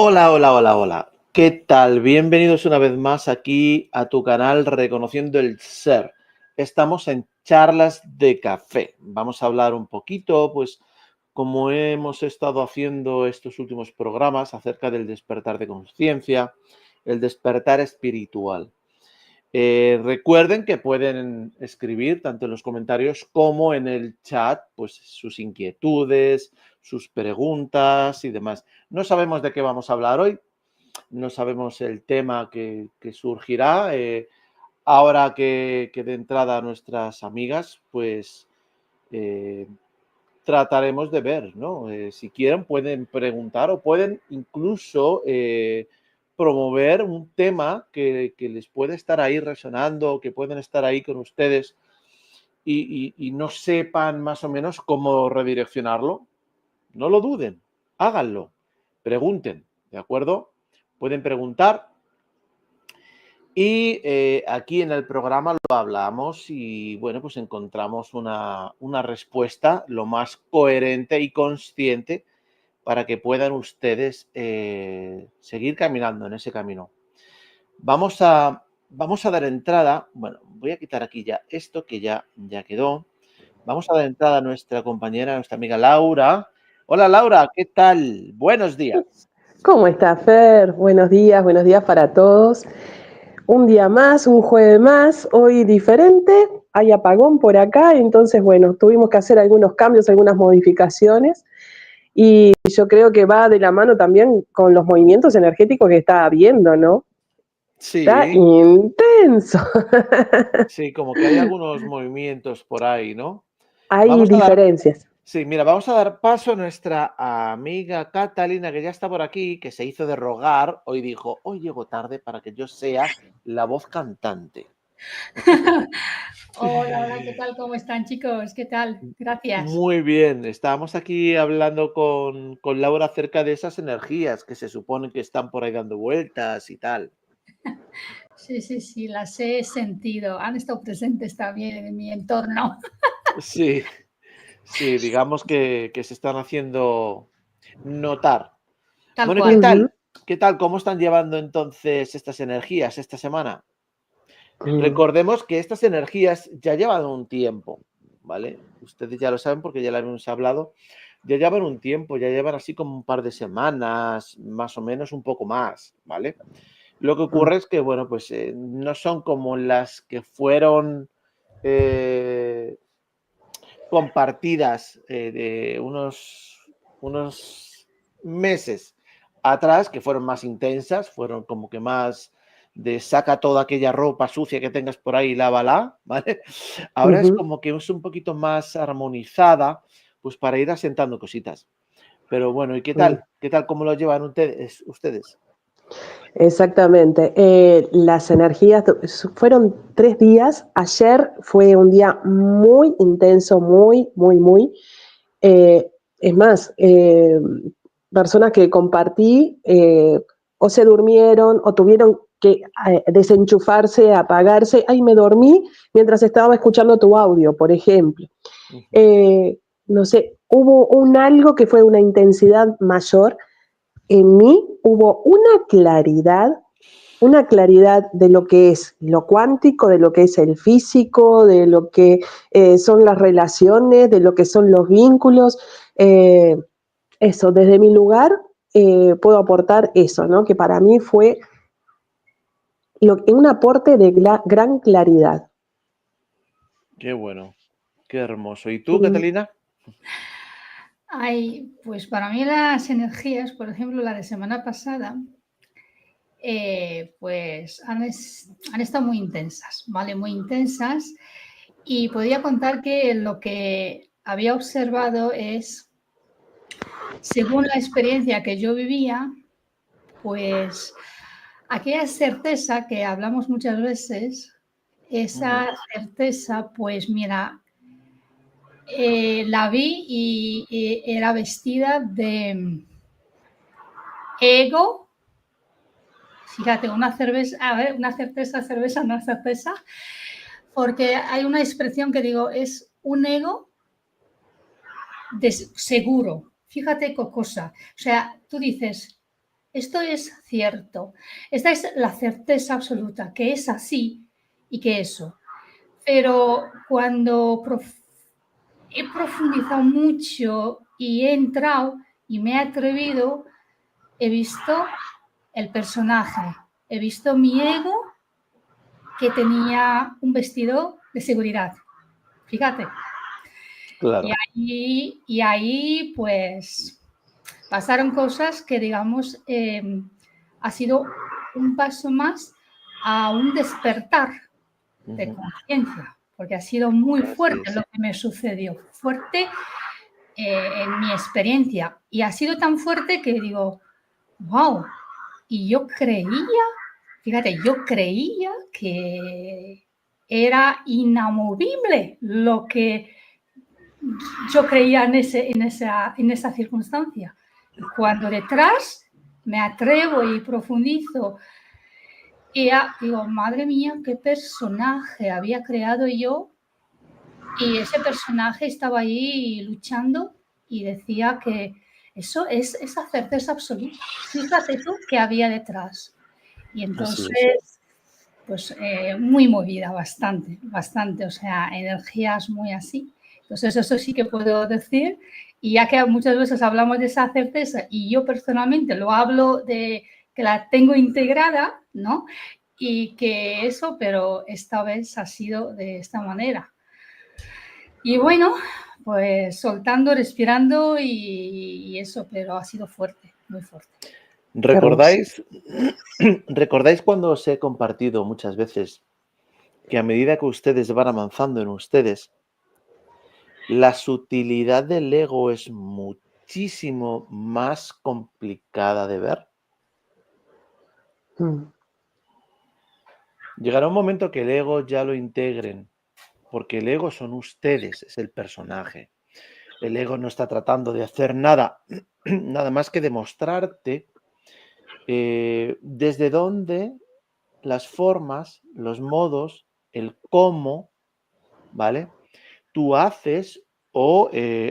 Hola, hola, hola, hola. ¿Qué tal? Bienvenidos una vez más aquí a tu canal Reconociendo el Ser. Estamos en charlas de café. Vamos a hablar un poquito, pues, como hemos estado haciendo estos últimos programas acerca del despertar de conciencia, el despertar espiritual. Recuerden que pueden escribir tanto en los comentarios como en el chat, pues sus inquietudes, sus preguntas y demás. No sabemos de qué vamos a hablar hoy, no sabemos el tema que surgirá. Ahora que de entrada nuestras amigas, pues eh, trataremos de ver, ¿no? Si quieren pueden preguntar o pueden incluso promover un tema que les puede estar ahí resonando, que pueden estar ahí con ustedes y no sepan más o menos cómo redireccionarlo. No lo duden, háganlo, pregunten, ¿de acuerdo? Pueden preguntar y aquí en el programa lo hablamos y bueno, pues encontramos una respuesta lo más coherente y consciente para que puedan ustedes seguir caminando en ese camino. Vamos a dar entrada, bueno, voy a quitar aquí ya esto que ya quedó. Vamos a dar entrada a nuestra compañera, a nuestra amiga Laura. Hola Laura, ¿qué tal? Buenos días. ¿Cómo está, Fer? Buenos días para todos. Un día más, un jueves más, hoy diferente, hay apagón por acá, entonces bueno, tuvimos que hacer algunos cambios, algunas modificaciones y yo creo que va de la mano también con los movimientos energéticos que está habiendo, ¿no? Está Sí, intenso. sí, como que hay algunos movimientos por ahí, ¿no? Hay Vamos a dar, diferencias. sí, mira, vamos a dar paso a nuestra amiga Catalina, que ya está por aquí, que se hizo de rogar. Hoy dijo, hoy llego tarde para que yo sea la voz cantante. Hola, hola, ¿qué tal? ¿Cómo están, chicos? ¿Qué tal? Gracias. Muy bien, estábamos aquí hablando con Laura acerca de esas energías que se supone que están por ahí dando vueltas y tal. Sí, las he sentido. Han estado presentes también en mi entorno. Sí, sí, digamos que se están haciendo notar. Tal Bueno, ¿y qué cual. Ujú. tal? ¿Qué tal? ¿Cómo están llevando entonces estas energías esta semana? Recordemos que estas energías ya llevan un tiempo, ¿vale? Ustedes ya lo saben porque ya lo hemos hablado. Ya llevan un tiempo, ya llevan así como un par de semanas, más o menos un poco más, ¿vale? Lo que ocurre es que, bueno, pues no son como las que fueron eh, compartidas de unos meses atrás, que fueron más intensas, fueron como que más de saca toda aquella ropa sucia que tengas por ahí y lávala, ¿vale? Ahora es Ujú. como que es un poquito más armonizada, pues para ir asentando cositas. Pero bueno, ¿y qué Mm. tal? ¿Qué tal? ¿Cómo lo llevan ustedes? Exactamente. Las energías fueron 3 días. Ayer fue un día muy intenso, muy. Eh, es más, personas que compartí o se durmieron o tuvieron que desenchufarse, apagarse. Ay, me dormí mientras estaba escuchando tu audio, por ejemplo. Uh -huh. No sé, hubo un algo que fue una intensidad mayor. En mí hubo una claridad de lo que es lo cuántico, de lo que es el físico, de lo que son las relaciones, de lo que son los vínculos. Eh, Eso, desde mi lugar puedo aportar eso, ¿no? Que para mí fue un aporte de gran claridad. Qué bueno, qué hermoso. ¿Y tú, Catalina? Ay, pues para mí las energías, por ejemplo, la de semana pasada, pues han estado muy intensas, ¿vale? Muy intensas. Y podría contar que lo que había observado es, según la experiencia que yo vivía, pues aquella certeza que hablamos muchas veces, esa certeza, pues mira, la vi y era vestida de ego. Fíjate, una cerveza, a ver, una cerveza, una certeza, porque hay una expresión que digo, es un ego seguro. Fíjate qué cosa. O sea, tú dices, esto es cierto, esta es la certeza absoluta, que es así y que eso. Pero cuando he profundizado mucho y he entrado y me he atrevido, he visto el personaje, he visto mi ego que tenía un vestido de seguridad. Fíjate. Claro. Y ahí, pues, pasaron cosas que, digamos, ha sido un paso más a un despertar de conciencia, porque ha sido muy fuerte lo que me sucedió, fuerte en mi experiencia. Y ha sido tan fuerte que digo, wow, y yo creía, fíjate, yo creía que era inamovible lo que yo creía en esa circunstancia. Y cuando detrás me atrevo y profundizo y ya digo, madre mía, qué personaje había creado yo, y ese personaje estaba ahí luchando y decía que eso es esa certeza absoluta. Fíjate tú qué había detrás. Y entonces, pues muy movida, bastante, o sea, energías muy así. Entonces, eso sí que puedo decir, y ya que muchas veces hablamos de esa certeza y yo personalmente lo hablo de que la tengo integrada, ¿no? Y que eso, pero esta vez ha sido de esta manera. Y bueno, pues soltando, respirando y eso, pero ha sido fuerte, muy fuerte. ¿Recordáis cuando os he compartido muchas veces que a medida que ustedes van avanzando en ustedes, la sutilidad del ego es muchísimo más complicada de ver? Llegará un momento que el ego ya lo integren, porque el ego son ustedes, es el personaje. El ego no está tratando de hacer nada, nada más que demostrarte desde dónde las formas, los modos, el cómo, ¿vale? Tú haces o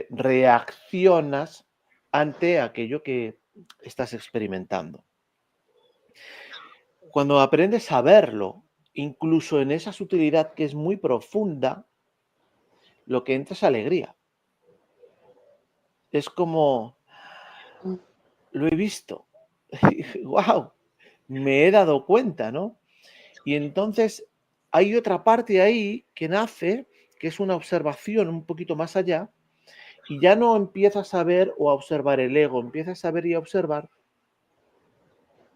reaccionas ante aquello que estás experimentando. Cuando aprendes a verlo, incluso en esa sutilidad que es muy profunda, lo que entra es alegría. Es como, lo he visto, ¡wow! Me he dado cuenta, ¿no? Y entonces hay otra parte ahí que nace, que es una observación un poquito más allá, y ya no empiezas a ver o a observar el ego, empiezas a ver y a observar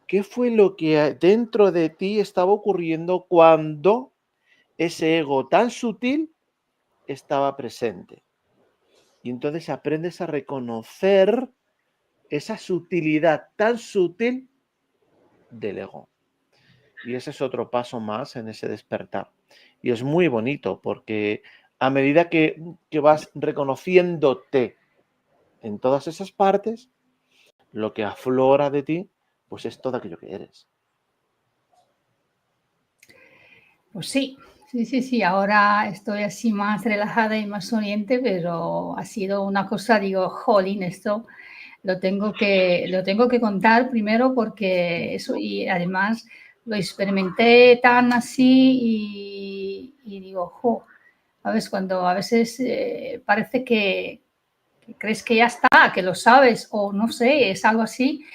qué fue lo que dentro de ti estaba ocurriendo cuando ese ego tan sutil estaba presente. Y entonces aprendes a reconocer esa sutilidad tan sutil del ego. Y ese es otro paso más en ese despertar. Y es muy bonito porque a medida que vas reconociéndote en todas esas partes, lo que aflora de ti, pues es todo aquello que eres. Pues sí. Ahora estoy así más relajada y más sonriente, pero ha sido una cosa, digo, jolín, esto lo tengo que contar primero porque eso, y además lo experimenté tan así y digo, jo, ¿sabes? Cuando a veces parece que crees que ya está, que lo sabes o no sé, es algo así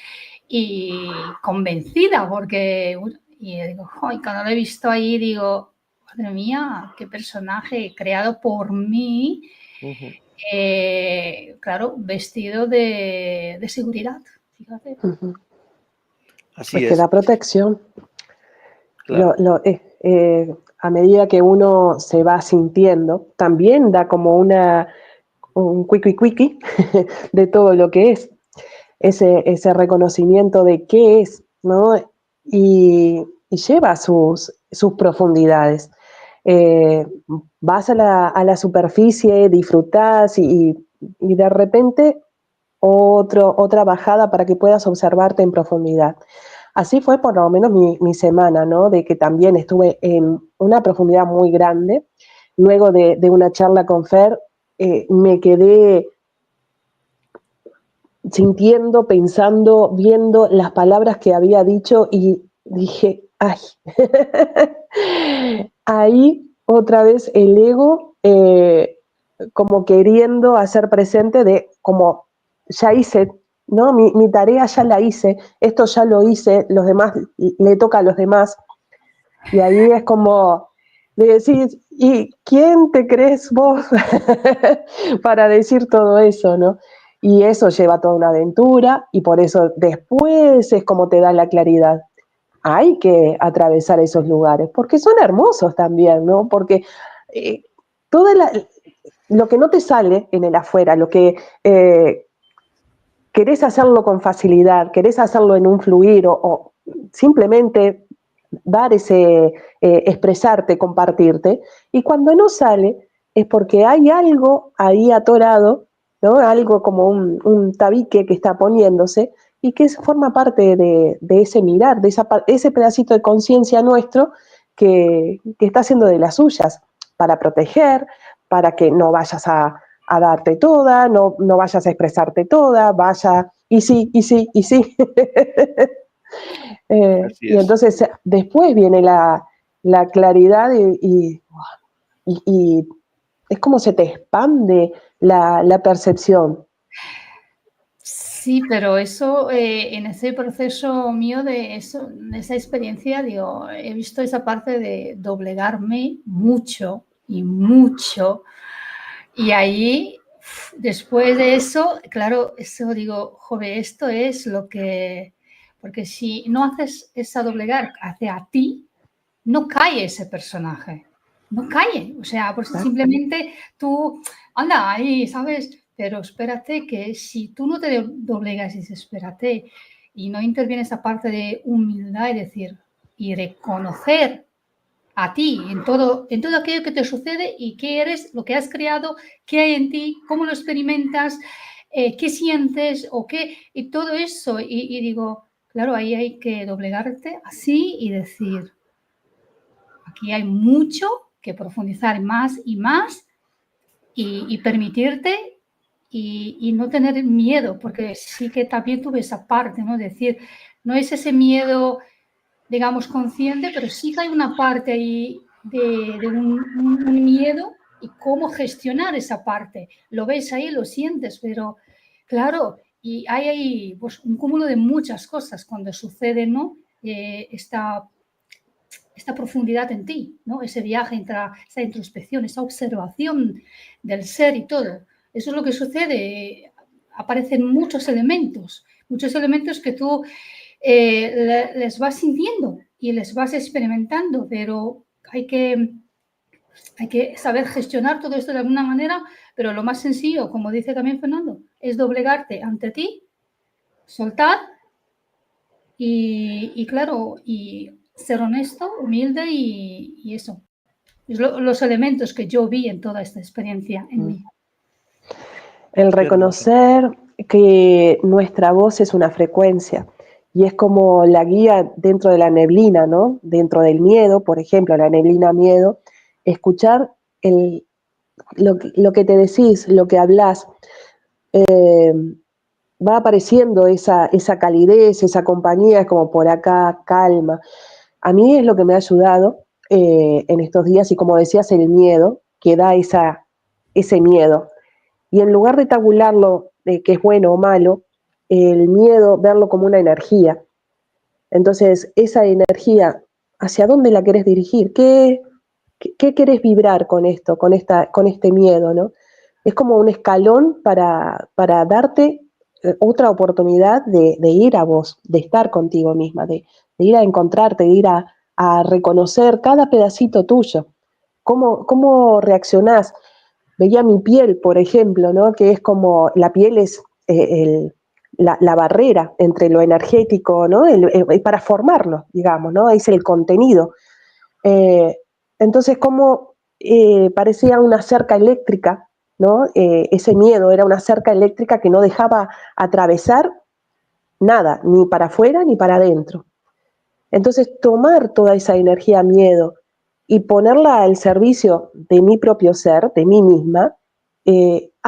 y convencida porque, y digo, y cuando lo he visto ahí digo, madre mía, qué personaje creado por mí, claro, vestido de seguridad, fíjate. Así pues es. que da protección. Claro. A medida que uno se va sintiendo, también da como un cuiqui de todo lo que es. Ese reconocimiento de qué es, ¿no? Y lleva sus profundidades. Vas a la superficie, disfrutás y de repente otra bajada para que puedas observarte en profundidad. Así fue por lo menos mi semana, ¿no? De que también estuve en una profundidad muy grande. Luego de una charla con Fer, me quedé sintiendo, pensando, viendo las palabras que había dicho y dije, ay, ahí otra vez el ego como queriendo hacer presente de como ya hice, ¿no? Mi tarea ya la hice, esto ya lo hice, los demás, le toca a los demás. Y ahí es como de decir, ¿y quién te crees vos para decir todo eso, no? Y eso lleva toda una aventura y por eso después es como te da la claridad. Hay que atravesar esos lugares, porque son hermosos también, ¿no? Porque eh, toda lo que no te sale en el afuera, lo que querés hacerlo con facilidad, querés hacerlo en un fluir o simplemente dar ese, expresarte, compartirte, y cuando no sale es porque hay algo ahí atorado, ¿no? Algo como un tabique que está poniéndose y que forma parte de ese mirar, de ese pedacito de conciencia nuestro que está haciendo de las suyas para proteger, para que no vayas a darte toda, no vayas a expresarte toda, vaya, y sí, y sí, y sí. Así Y es. entonces después viene la claridad y es como se te expande la percepción. Sí, pero eso, en ese proceso mío de eso, de esa experiencia, digo, he visto esa parte de doblegarme mucho y mucho. Y ahí, después de eso, claro, eso digo, joder, esto es lo que... Porque si no haces esa doblegar hacia ti, no cae ese personaje. No cae. O sea, pues simplemente tú, anda, ahí, ¿sabes? Pero espérate que si tú no te doblegas y dices, espérate, y no interviene esa parte de humildad y decir, y reconocer a ti en todo aquello que te sucede y qué eres, lo que has creado, qué hay en ti, cómo lo experimentas, qué sientes o qué, y todo eso. Y digo, claro, ahí hay que doblegarte así y decir, aquí hay mucho que profundizar más y más y permitirte y no tener miedo, porque sí que también tuve esa parte, ¿no? Es decir, no es ese miedo, digamos, consciente, pero sí que hay una parte ahí de un miedo y cómo gestionar esa parte. Lo ves ahí, lo sientes, pero claro, y hay ahí pues, un cúmulo de muchas cosas cuando sucede, ¿no? Esta profundidad en ti, ¿no? Ese viaje, esa introspección, esa observación del ser y todo. Eso es lo que sucede. Aparecen muchos elementos que tú les vas sintiendo y les vas experimentando, pero hay que saber gestionar todo esto de alguna manera, pero lo más sencillo, como dice también Fernando, es doblegarte ante ti, soltar y claro, y ser honesto, humilde y eso. Es los elementos que yo vi en toda esta experiencia en mí. El reconocer que nuestra voz es una frecuencia y es como la guía dentro de la neblina, ¿no? Dentro del miedo, por ejemplo, la neblina miedo, escuchar lo que te decís, lo que hablas, va apareciendo esa calidez, esa compañía, como por acá, calma. A mí es lo que me ha ayudado en estos días y como decías, el miedo, que da ese miedo. Y en lugar de tabularlo, que es bueno o malo, el miedo, verlo como una energía. Entonces, esa energía, ¿hacia dónde la querés dirigir? ¿Qué querés vibrar con esto, con este miedo, ¿no? Es como un escalón para darte otra oportunidad de ir a vos, de estar contigo misma, de ir a encontrarte, de ir a reconocer cada pedacito tuyo. ¿Cómo reaccionás? Veía mi piel, por ejemplo, ¿no? Que es como, la piel es la barrera entre lo energético, ¿no? Para formarlo, digamos, ¿no? Es el contenido. Entonces, como parecía una cerca eléctrica, ¿no? Ese miedo era una cerca eléctrica que no dejaba atravesar nada, ni para afuera ni para adentro. Entonces, tomar toda esa energía miedo y ponerla al servicio de mi propio ser, de mí misma,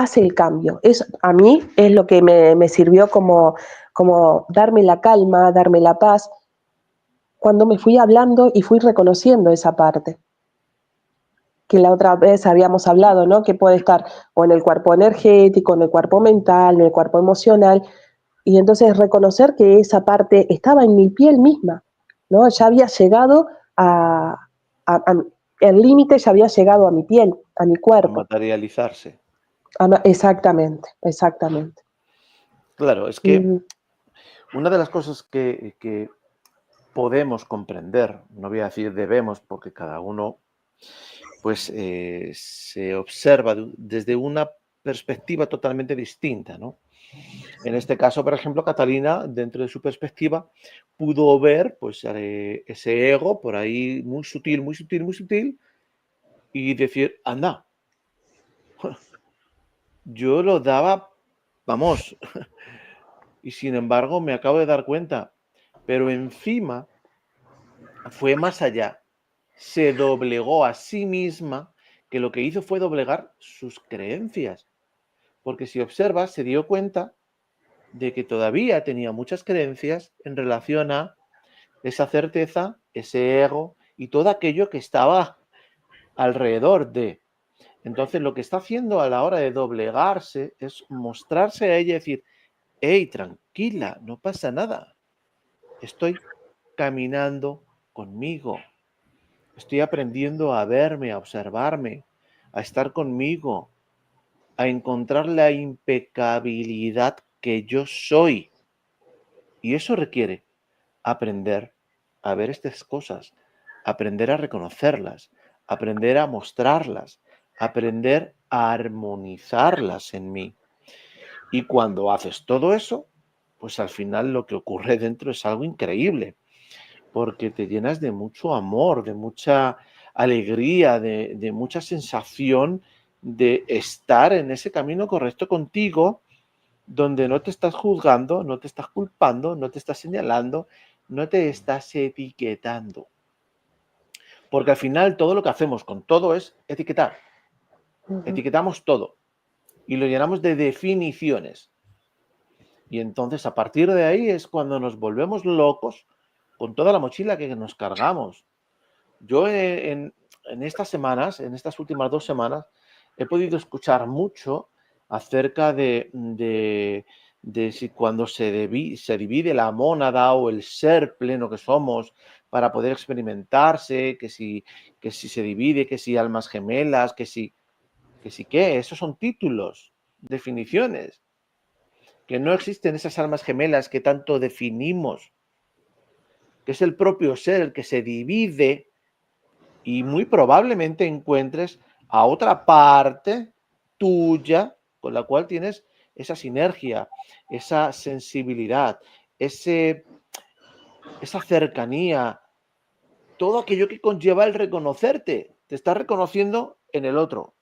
hace el cambio. A mí es lo que me sirvió como darme la calma, darme la paz, cuando me fui hablando y fui reconociendo esa parte que la otra vez habíamos hablado, ¿no? Que puede estar o en el cuerpo energético, en el cuerpo mental, en el cuerpo emocional, y entonces reconocer que esa parte estaba en mi piel misma, ¿no? Ya había llegado el límite ya había llegado a mi piel, a mi A cuerpo. materializarse. Exactamente, exactamente. Claro, es que una de las cosas que podemos comprender, no voy a decir debemos, porque cada uno pues se observa desde una perspectiva totalmente distinta, ¿no? En este caso, por ejemplo, Catalina, dentro de su perspectiva, pudo ver pues ese ego por ahí muy sutil, muy sutil, muy sutil, y decir, anda, yo lo daba, vamos, y sin embargo me acabo de dar cuenta, pero encima fue más allá, se doblegó a sí misma, que lo que hizo fue doblegar sus creencias, porque si observas, se dio cuenta de que todavía tenía muchas creencias en relación a esa certeza, ese ego y todo aquello que estaba alrededor de. Entonces, lo que está haciendo a la hora de doblegarse es mostrarse a ella y decir, hey, tranquila, no pasa nada. Estoy caminando conmigo. Estoy aprendiendo a verme, a observarme, a estar conmigo, a encontrar la impecabilidad que yo soy. Y eso requiere aprender a ver estas cosas, aprender a reconocerlas, aprender a mostrarlas, aprender a armonizarlas en mí. Y cuando haces todo eso, pues al final lo que ocurre dentro es algo increíble, porque te llenas de mucho amor, de mucha alegría, de mucha sensación de estar en ese camino correcto contigo, donde no te estás juzgando, no te estás culpando, no te estás señalando, no te estás etiquetando. Porque al final todo lo que hacemos con todo es etiquetar. Etiquetamos todo y lo llenamos de definiciones. Y entonces a partir de ahí es cuando nos volvemos locos con toda la mochila que nos cargamos. Yo en estas semanas, en estas últimas 2 semanas, he podido escuchar mucho acerca de si cuando se divide la mónada o el ser pleno que somos para poder experimentarse, que si se divide, que si almas gemelas, que si qué, esos son títulos, definiciones, que no existen esas almas gemelas que tanto definimos, que es el propio ser el que se divide y muy probablemente encuentres a otra parte tuya con la cual tienes esa sinergia, esa sensibilidad, esa cercanía, todo aquello que conlleva el reconocerte. Te estás reconociendo en el otro.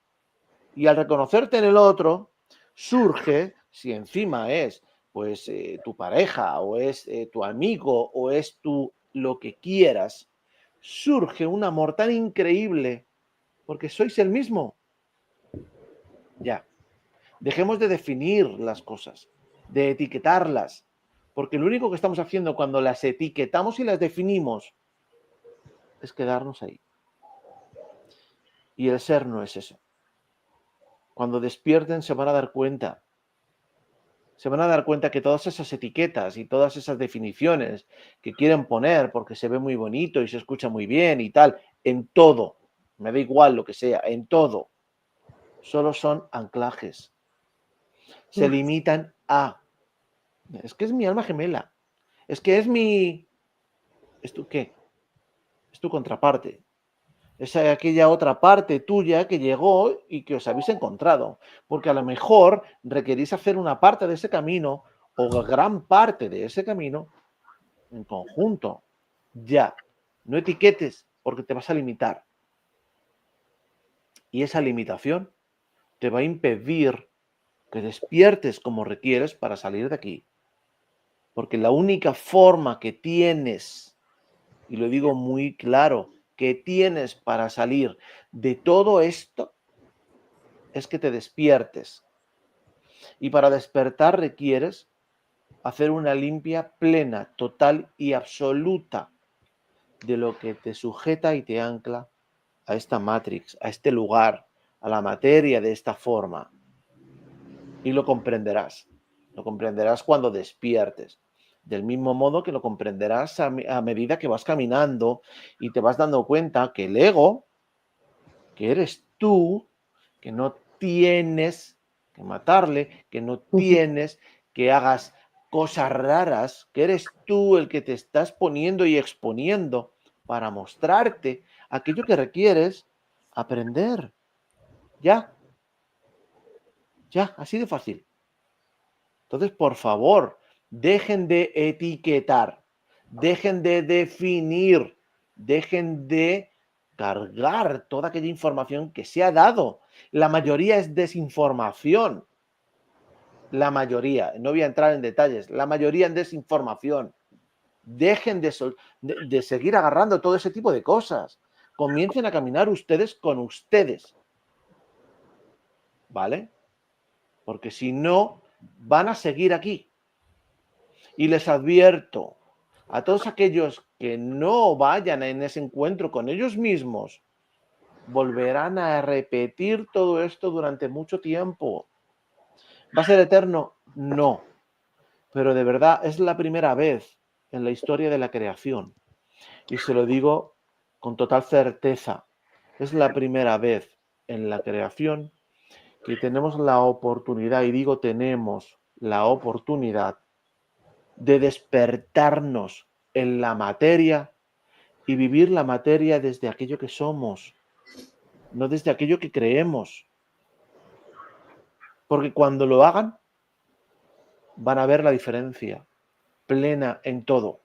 Y al reconocerte en el otro, surge, si encima es pues tu pareja o es tu amigo o es tu lo que quieras, surge un amor tan increíble porque sois el mismo. Ya. Dejemos de definir las cosas, de etiquetarlas, porque lo único que estamos haciendo cuando las etiquetamos y las definimos es quedarnos ahí. Y el ser no es eso. Cuando despierten se van a dar cuenta. Se van a dar cuenta que todas esas etiquetas y todas esas definiciones que quieren poner porque se ve muy bonito y se escucha muy bien y tal, en todo, me da igual lo que sea, en todo, solo son anclajes. Se limitan a, es que es mi alma gemela, es que ¿es tu qué? Es tu contraparte. Es aquella otra parte tuya que llegó y que os habéis encontrado. Porque a lo mejor requerís hacer una parte de ese camino o gran parte de ese camino en conjunto. Ya. No etiquetes porque te vas a limitar. Y esa limitación te va a impedir que despiertes como requieres para salir de aquí. Porque la única forma que tienes, y lo digo muy claro, que tienes para salir de todo esto es que te despiertes, Y para despertar requieres hacer una limpia plena, total y absoluta de lo que te sujeta y te ancla a esta matrix, a este lugar, a la materia de esta forma. Y lo comprenderás. Lo comprenderás cuando despiertes. Del mismo modo que lo comprenderás a medida que vas caminando y te vas dando cuenta que el ego, que eres tú, que no tienes que matarle, que no tienes que hagas cosas raras, que eres tú el que te estás poniendo y exponiendo para mostrarte aquello que requieres aprender. Ya, así de fácil. Entonces, por favor, dejen de etiquetar, dejen de definir, dejen de cargar toda aquella información que se ha dado. La mayoría es desinformación. La mayoría, no voy a entrar en detalles, la mayoría en desinformación. Dejen de seguir agarrando todo ese tipo de cosas. Comiencen a caminar ustedes con ustedes. ¿Vale? Porque si no, van a seguir aquí. Y les advierto a todos aquellos que no vayan en ese encuentro con ellos mismos, volverán a repetir todo esto durante mucho tiempo. ¿Va a ser eterno? No. Pero de verdad es la primera vez en la historia de la creación. Y se lo digo con total certeza. Es la primera vez en la creación que tenemos la oportunidad, y digo tenemos la oportunidad, de despertarnos en la materia y vivir la materia desde aquello que somos, no desde aquello que creemos. Porque cuando lo hagan, van a ver la diferencia plena en todo.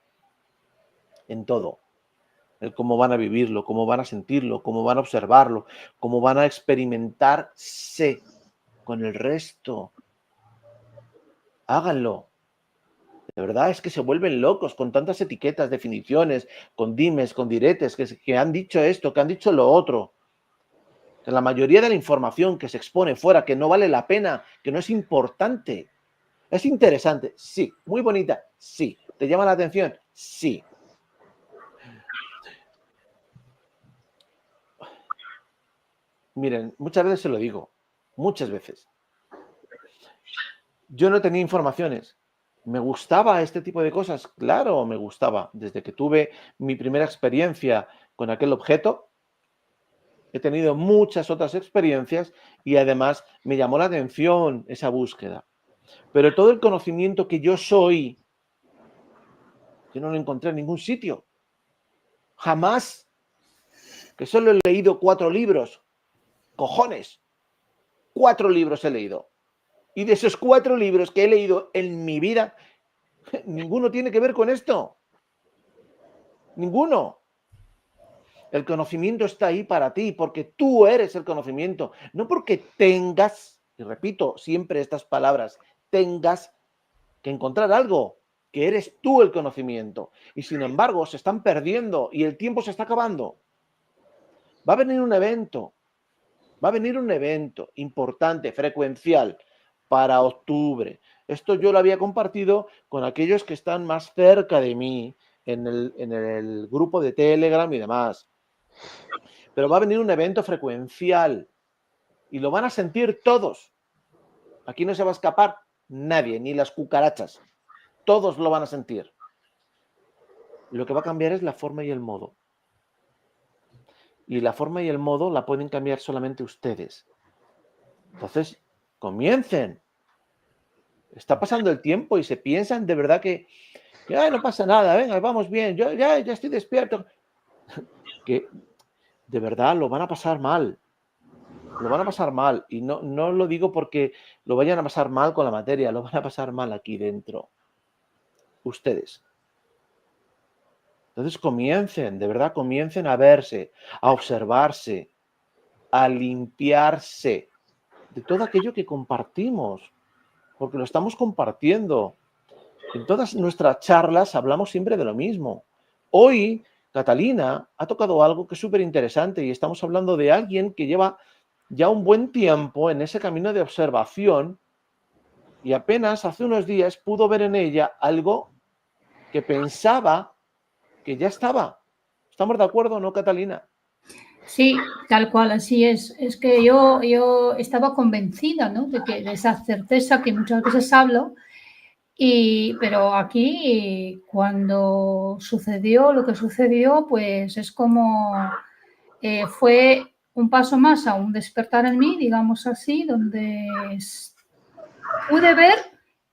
En todo. El cómo van a vivirlo, cómo van a sentirlo, cómo van a observarlo, cómo van a experimentarse con el resto. Háganlo. De verdad es que se vuelven locos con tantas etiquetas, definiciones, con dimes, con diretes, que han dicho esto, que han dicho lo otro. Que la mayoría de la información que se expone fuera, que no vale la pena, que no es importante. Es interesante, sí. Muy bonita, sí. ¿Te llama la atención? Sí. Miren, muchas veces se lo digo, muchas veces. Yo no tenía informaciones. ¿Me gustaba este tipo de cosas? Claro, me gustaba. Desde que tuve mi primera experiencia con aquel objeto, he tenido muchas otras experiencias y además me llamó la atención esa búsqueda. Pero todo el conocimiento que yo soy, yo no lo encontré en ningún sitio. Jamás. Que solo he leído 4 libros. Cojones. 4 libros he leído. Y de esos 4 libros que he leído en mi vida, ninguno tiene que ver con esto. Ninguno. El conocimiento está ahí para ti, porque tú eres el conocimiento. No porque tengas, y repito siempre estas palabras, tengas que encontrar algo, que eres tú el conocimiento. Y sin embargo, se están perdiendo y el tiempo se está acabando. Va a venir un evento. Va a venir un evento importante, frecuencial, para octubre. Esto yo lo había compartido con aquellos que están más cerca de mí en el grupo de Telegram y demás. Pero va a venir un evento frecuencial y lo van a sentir todos. Aquí no se va a escapar nadie, ni las cucarachas. Todos lo van a sentir. Lo que va a cambiar es la forma y el modo. Y la forma y el modo la pueden cambiar solamente ustedes. Entonces, comiencen. Está pasando el tiempo y se piensan de verdad que no pasa nada, venga, vamos bien, yo ya estoy despierto. Que de verdad lo van a pasar mal. Lo van a pasar mal. Y no lo digo porque lo vayan a pasar mal con la materia, lo van a pasar mal aquí dentro. Ustedes. Entonces comiencen, de verdad comiencen a verse, a observarse, a limpiarse de todo aquello que compartimos, porque lo estamos compartiendo. En todas nuestras charlas hablamos siempre de lo mismo. Hoy, Catalina ha tocado algo que es súper interesante y estamos hablando de alguien que lleva ya un buen tiempo en ese camino de observación y apenas hace unos días pudo ver en ella algo que pensaba que ya estaba. ¿Estamos de acuerdo o no, Catalina? Sí, tal cual, así es. Es que yo estaba convencida, ¿no? De esa certeza que muchas veces hablo, pero aquí cuando sucedió lo que sucedió, pues es como fue un paso más a un despertar en mí, digamos así, donde pude ver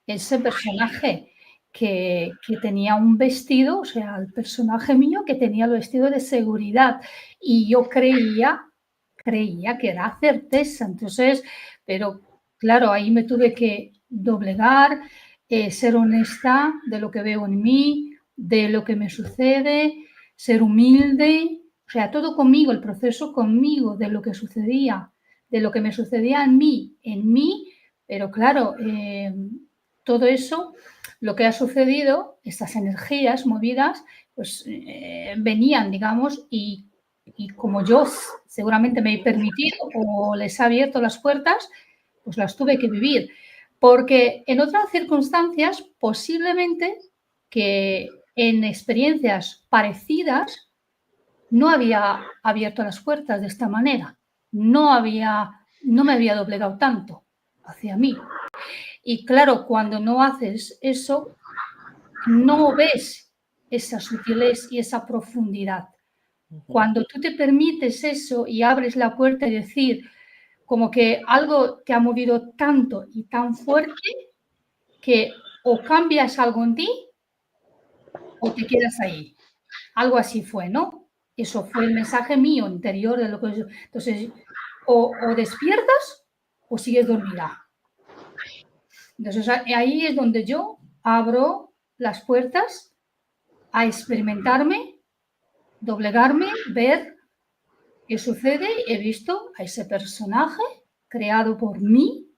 ese personaje que tenía un vestido, o sea, el personaje mío que tenía el vestido de seguridad y yo creía que era certeza. Entonces, pero claro, ahí me tuve que doblegar, ser honesta de lo que veo en mí, de lo que me sucede, ser humilde, o sea, todo conmigo, el proceso conmigo, de lo que sucedía, de lo que me sucedía en mí, pero claro, todo eso, lo que ha sucedido, estas energías movidas, pues venían, digamos, y como yo seguramente me he permitido o les he abierto las puertas, pues las tuve que vivir. Porque en otras circunstancias, posiblemente que en experiencias parecidas no había abierto las puertas de esta manera, no me había doblegado tanto hacia mí. Y claro, cuando no haces eso, no ves esa sutilez y esa profundidad. Cuando tú te permites eso y abres la puerta y decir, como que algo te ha movido tanto y tan fuerte que o cambias algo en ti o te quedas ahí. Algo así fue, ¿no? Eso fue el mensaje mío interior de lo que... Entonces, o despiertas o sigues dormida. Entonces, ahí es donde yo abro las puertas a experimentarme, doblegarme, ver qué sucede. He visto a ese personaje creado por mí,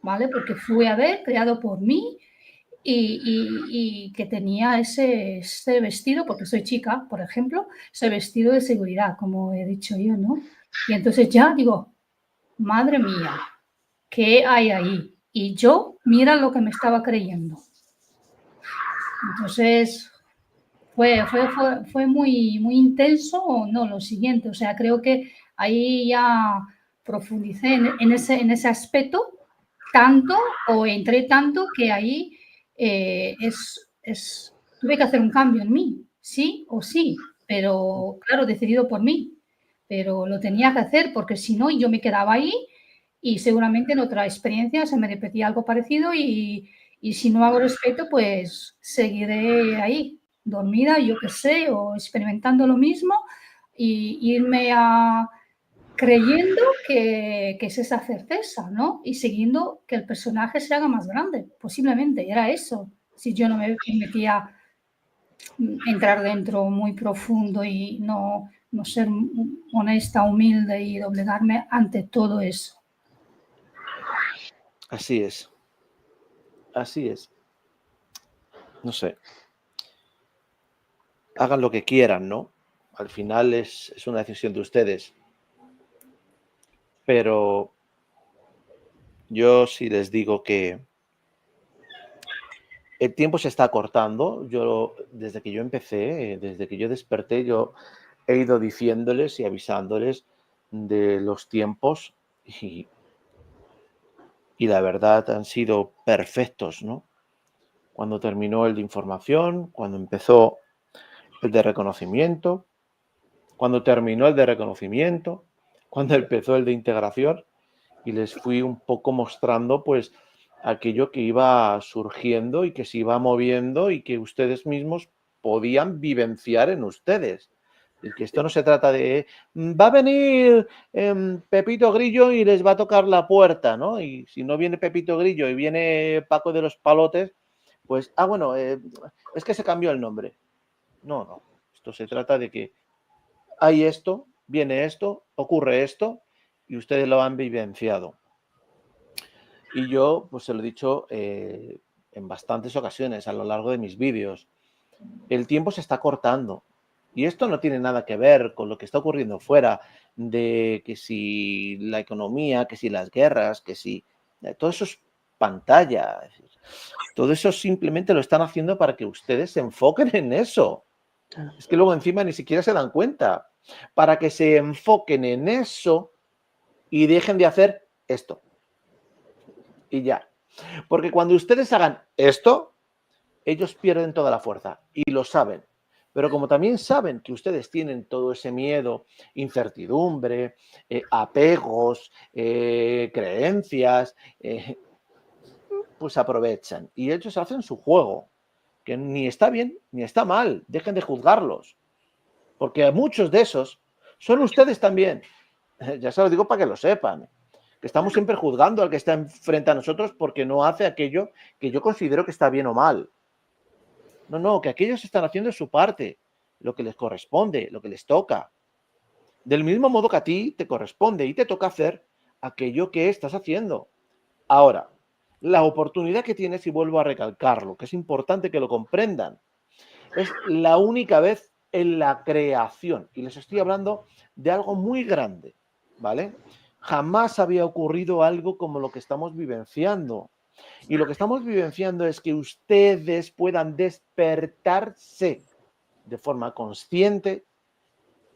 ¿vale? Porque fui a ver, creado por mí, y que tenía ese vestido, porque soy chica, por ejemplo, ese vestido de seguridad, como he dicho yo, ¿no? Y entonces ya digo, madre mía, ¿qué hay ahí? Y yo, mira lo que me estaba creyendo. Entonces, fue muy, muy intenso, o no, lo siguiente, o sea, creo que ahí ya profundicé en ese aspecto tanto o entré tanto que ahí tuve que hacer un cambio en mí, sí o sí, pero claro, decidido por mí, pero lo tenía que hacer porque si no yo me quedaba ahí y seguramente en otra experiencia se me repetía algo parecido y si no hago respeto, pues seguiré ahí, dormida, yo qué sé, o experimentando lo mismo y irme creyendo que es esa certeza, ¿no? Y siguiendo que el personaje se haga más grande, posiblemente, era eso, si yo no me permitía entrar dentro muy profundo y no ser honesta, humilde y doblegarme ante todo eso. Así es. Así es. No sé. Hagan lo que quieran, ¿no? Al final es una decisión de ustedes. Pero yo sí les digo que el tiempo se está acortando. Desde que yo empecé, desde que yo desperté, yo he ido diciéndoles y avisándoles de los tiempos y la verdad han sido perfectos, ¿no? Cuando terminó el de información, cuando empezó el de reconocimiento, cuando terminó el de reconocimiento, cuando empezó el de integración y les fui un poco mostrando pues aquello que iba surgiendo y que se iba moviendo y que ustedes mismos podían vivenciar en ustedes. Y que esto no se trata de va a venir Pepito Grillo y les va a tocar la puerta, ¿no? Y si no viene Pepito Grillo y viene Paco de los Palotes, pues, bueno, es que se cambió el nombre. No. Esto se trata de que hay esto, viene esto, ocurre esto y ustedes lo han vivenciado. Y yo, pues se lo he dicho en bastantes ocasiones a lo largo de mis vídeos. El tiempo se está cortando. Y esto no tiene nada que ver con lo que está ocurriendo fuera, de que si la economía, que si las guerras, que si... Todo eso es pantalla. Todo eso simplemente lo están haciendo para que ustedes se enfoquen en eso. Es que luego encima ni siquiera se dan cuenta. Para que se enfoquen en eso y dejen de hacer esto. Y ya. Porque cuando ustedes hagan esto, ellos pierden toda la fuerza y lo saben. Pero como también saben que ustedes tienen todo ese miedo, incertidumbre, apegos, creencias, pues aprovechan. Y ellos hacen su juego, que ni está bien ni está mal. Dejen de juzgarlos. Porque muchos de esos son ustedes también. Ya se lo digo para que lo sepan. Que estamos siempre juzgando al que está enfrente a nosotros porque no hace aquello que yo considero que está bien o mal. No, que aquellos están haciendo su parte, lo que les corresponde, lo que les toca. Del mismo modo que a ti te corresponde y te toca hacer aquello que estás haciendo. Ahora, la oportunidad que tienes, y vuelvo a recalcarlo, que es importante que lo comprendan, es la única vez en la creación. Y les estoy hablando de algo muy grande, ¿vale? Jamás había ocurrido algo como lo que estamos vivenciando. Y lo que estamos vivenciando es que ustedes puedan despertarse de forma consciente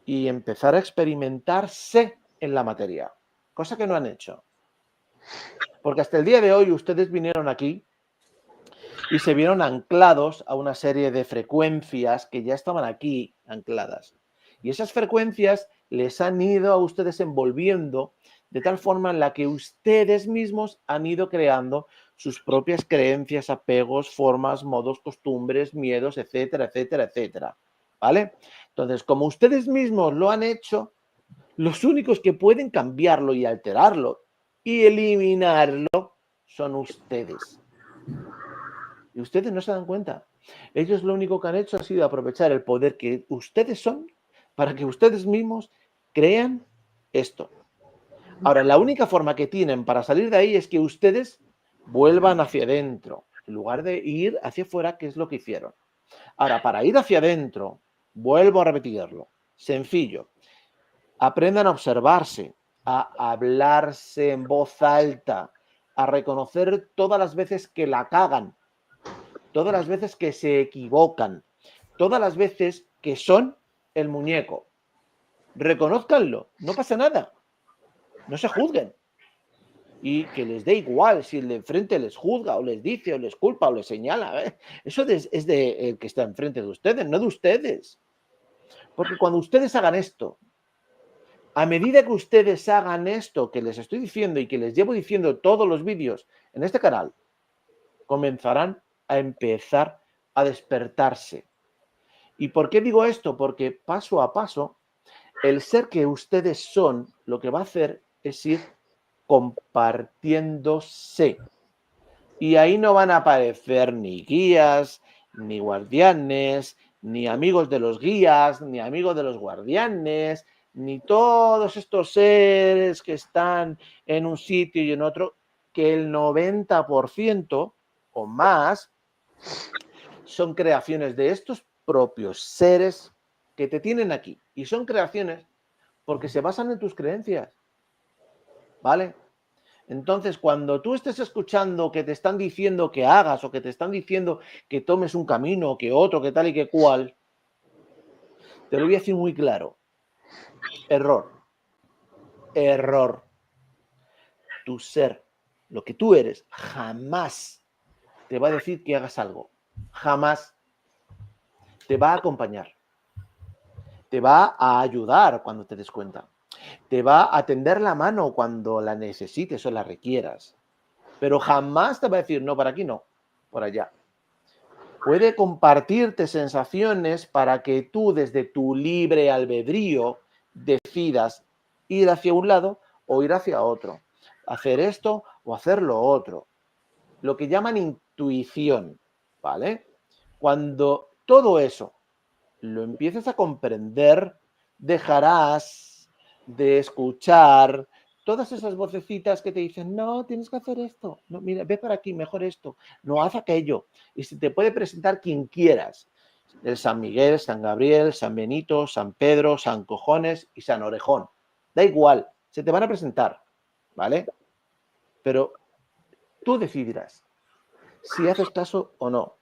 y empezar a experimentarse en la materia, cosa que no han hecho. Porque hasta el día de hoy ustedes vinieron aquí y se vieron anclados a una serie de frecuencias que ya estaban aquí ancladas. Y esas frecuencias les han ido a ustedes envolviendo de tal forma en la que ustedes mismos han ido creando sus propias creencias, apegos, formas, modos, costumbres, miedos, etcétera, etcétera, etcétera. ¿Vale? Entonces, como ustedes mismos lo han hecho, los únicos que pueden cambiarlo y alterarlo y eliminarlo son ustedes. Y ustedes no se dan cuenta. Ellos lo único que han hecho ha sido aprovechar el poder que ustedes son para que ustedes mismos crean esto. Ahora, la única forma que tienen para salir de ahí es que ustedes vuelvan hacia adentro, en lugar de ir hacia afuera, que es lo que hicieron. Ahora, para ir hacia adentro, vuelvo a repetirlo, sencillo. Aprendan a observarse, a hablarse en voz alta, a reconocer todas las veces que la cagan, todas las veces que se equivocan, todas las veces que son el muñeco. Reconózcanlo, no pasa nada. No se juzguen. Y que les dé igual si el de enfrente les juzga o les dice o les culpa o les señala. Eso es de el que está enfrente de ustedes, no de ustedes. Porque cuando ustedes hagan esto, a medida que ustedes hagan esto que les estoy diciendo y que les llevo diciendo todos los vídeos en este canal, comenzarán a empezar a despertarse. ¿Y por qué digo esto? Porque paso a paso, el ser que ustedes son, lo que va a hacer es ir compartiéndose. Y ahí no van a aparecer ni guías, ni guardianes, ni amigos de los guías, ni amigos de los guardianes, ni todos estos seres que están en un sitio y en otro, que el 90% o más son creaciones de estos propios seres que te tienen aquí. Y son creaciones porque se basan en tus creencias. ¿Vale? Entonces, cuando tú estés escuchando que te están diciendo que hagas o que te están diciendo que tomes un camino, que otro, que tal y que cual, te lo voy a decir muy claro. Error. Error. Tu ser, lo que tú eres, jamás te va a decir que hagas algo. Jamás. Te va a acompañar. Te va a ayudar cuando te des cuenta. Te va a tender la mano cuando la necesites o la requieras. Pero jamás te va a decir, no, para aquí no, por allá. Puede compartirte sensaciones para que tú desde tu libre albedrío decidas ir hacia un lado o ir hacia otro. Hacer esto o hacer lo otro. Lo que llaman intuición, ¿vale? Cuando todo eso lo empieces a comprender, dejarás de escuchar todas esas vocecitas que te dicen, no, tienes que hacer esto, no, mira, ve para aquí, mejor esto, no, haz aquello. Y se te puede presentar quien quieras. El San Miguel, San Gabriel, San Benito, San Pedro, San Cojones y San Orejón. Da igual, se te van a presentar, ¿vale? Pero Tú decidirás si haces caso o no.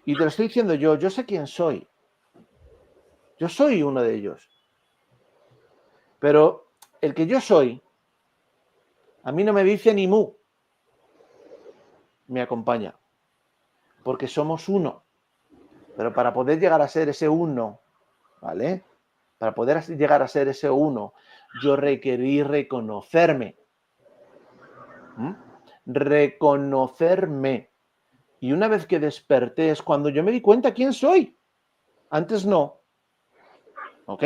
Y te lo estoy diciendo yo sé quién soy. Yo soy uno de ellos. Pero el que yo soy, a mí no me dice ni mu. Me acompaña. Porque somos uno. Pero para poder llegar a ser ese uno, ¿vale? Para poder llegar a ser ese uno, yo requerí reconocerme. Reconocerme. Y una vez que desperté es cuando yo me di cuenta quién soy. Antes no. ¿Ok?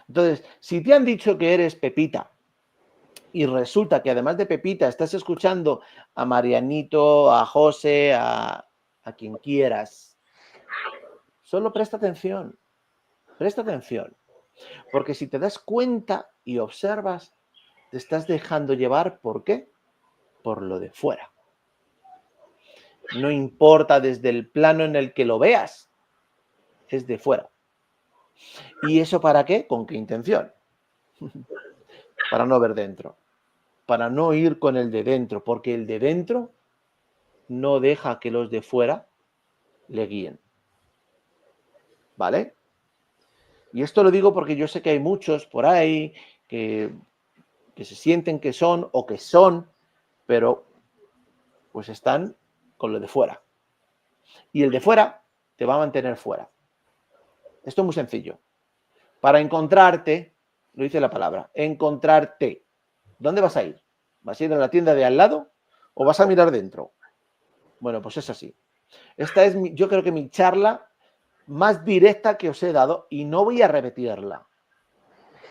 Entonces, si te han dicho que eres Pepita y resulta que además de Pepita estás escuchando a Marianito, a José, a quien quieras, solo presta atención. Presta atención. Porque si te das cuenta y observas, te estás dejando llevar, ¿por qué? Por lo de fuera. No importa desde el plano en el que lo veas, es de fuera. ¿Y eso para qué? ¿Con qué intención? Para no ver dentro. Para no ir con el de dentro, porque el de dentro no deja que los de fuera le guíen. ¿Vale? Y esto lo digo porque yo sé que hay muchos por ahí que se sienten que son o que son, pero pues están con lo de fuera. Y el de fuera te va a mantener fuera. Esto es muy sencillo. Para encontrarte, lo dice la palabra, encontrarte. ¿Dónde vas a ir? ¿Vas a ir a la tienda de al lado o vas a mirar dentro? Bueno, pues es así. Esta es, yo creo que mi charla más directa que os he dado y no voy a repetirla.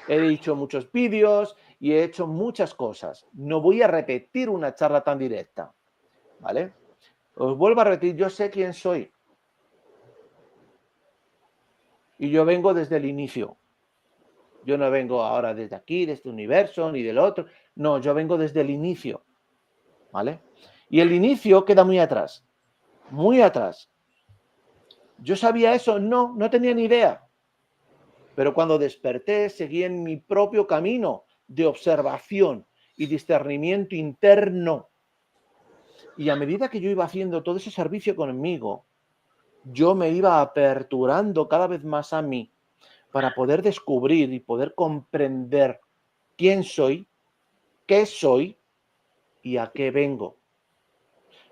He dicho muchos vídeos y he hecho muchas cosas. No voy a repetir una charla tan directa. ¿Vale? Os vuelvo a repetir, yo sé quién soy. Y yo vengo desde el inicio. Yo no vengo ahora desde aquí, de este universo, ni del otro. No, yo vengo desde el inicio. ¿Vale? Y el inicio queda muy atrás. Muy atrás. ¿Yo sabía eso? No, no tenía ni idea. Pero cuando desperté, seguí en mi propio camino de observación y discernimiento interno. Y a medida que yo iba haciendo todo ese servicio conmigo, yo me iba aperturando cada vez más a mí para poder descubrir y poder comprender quién soy, qué soy y a qué vengo.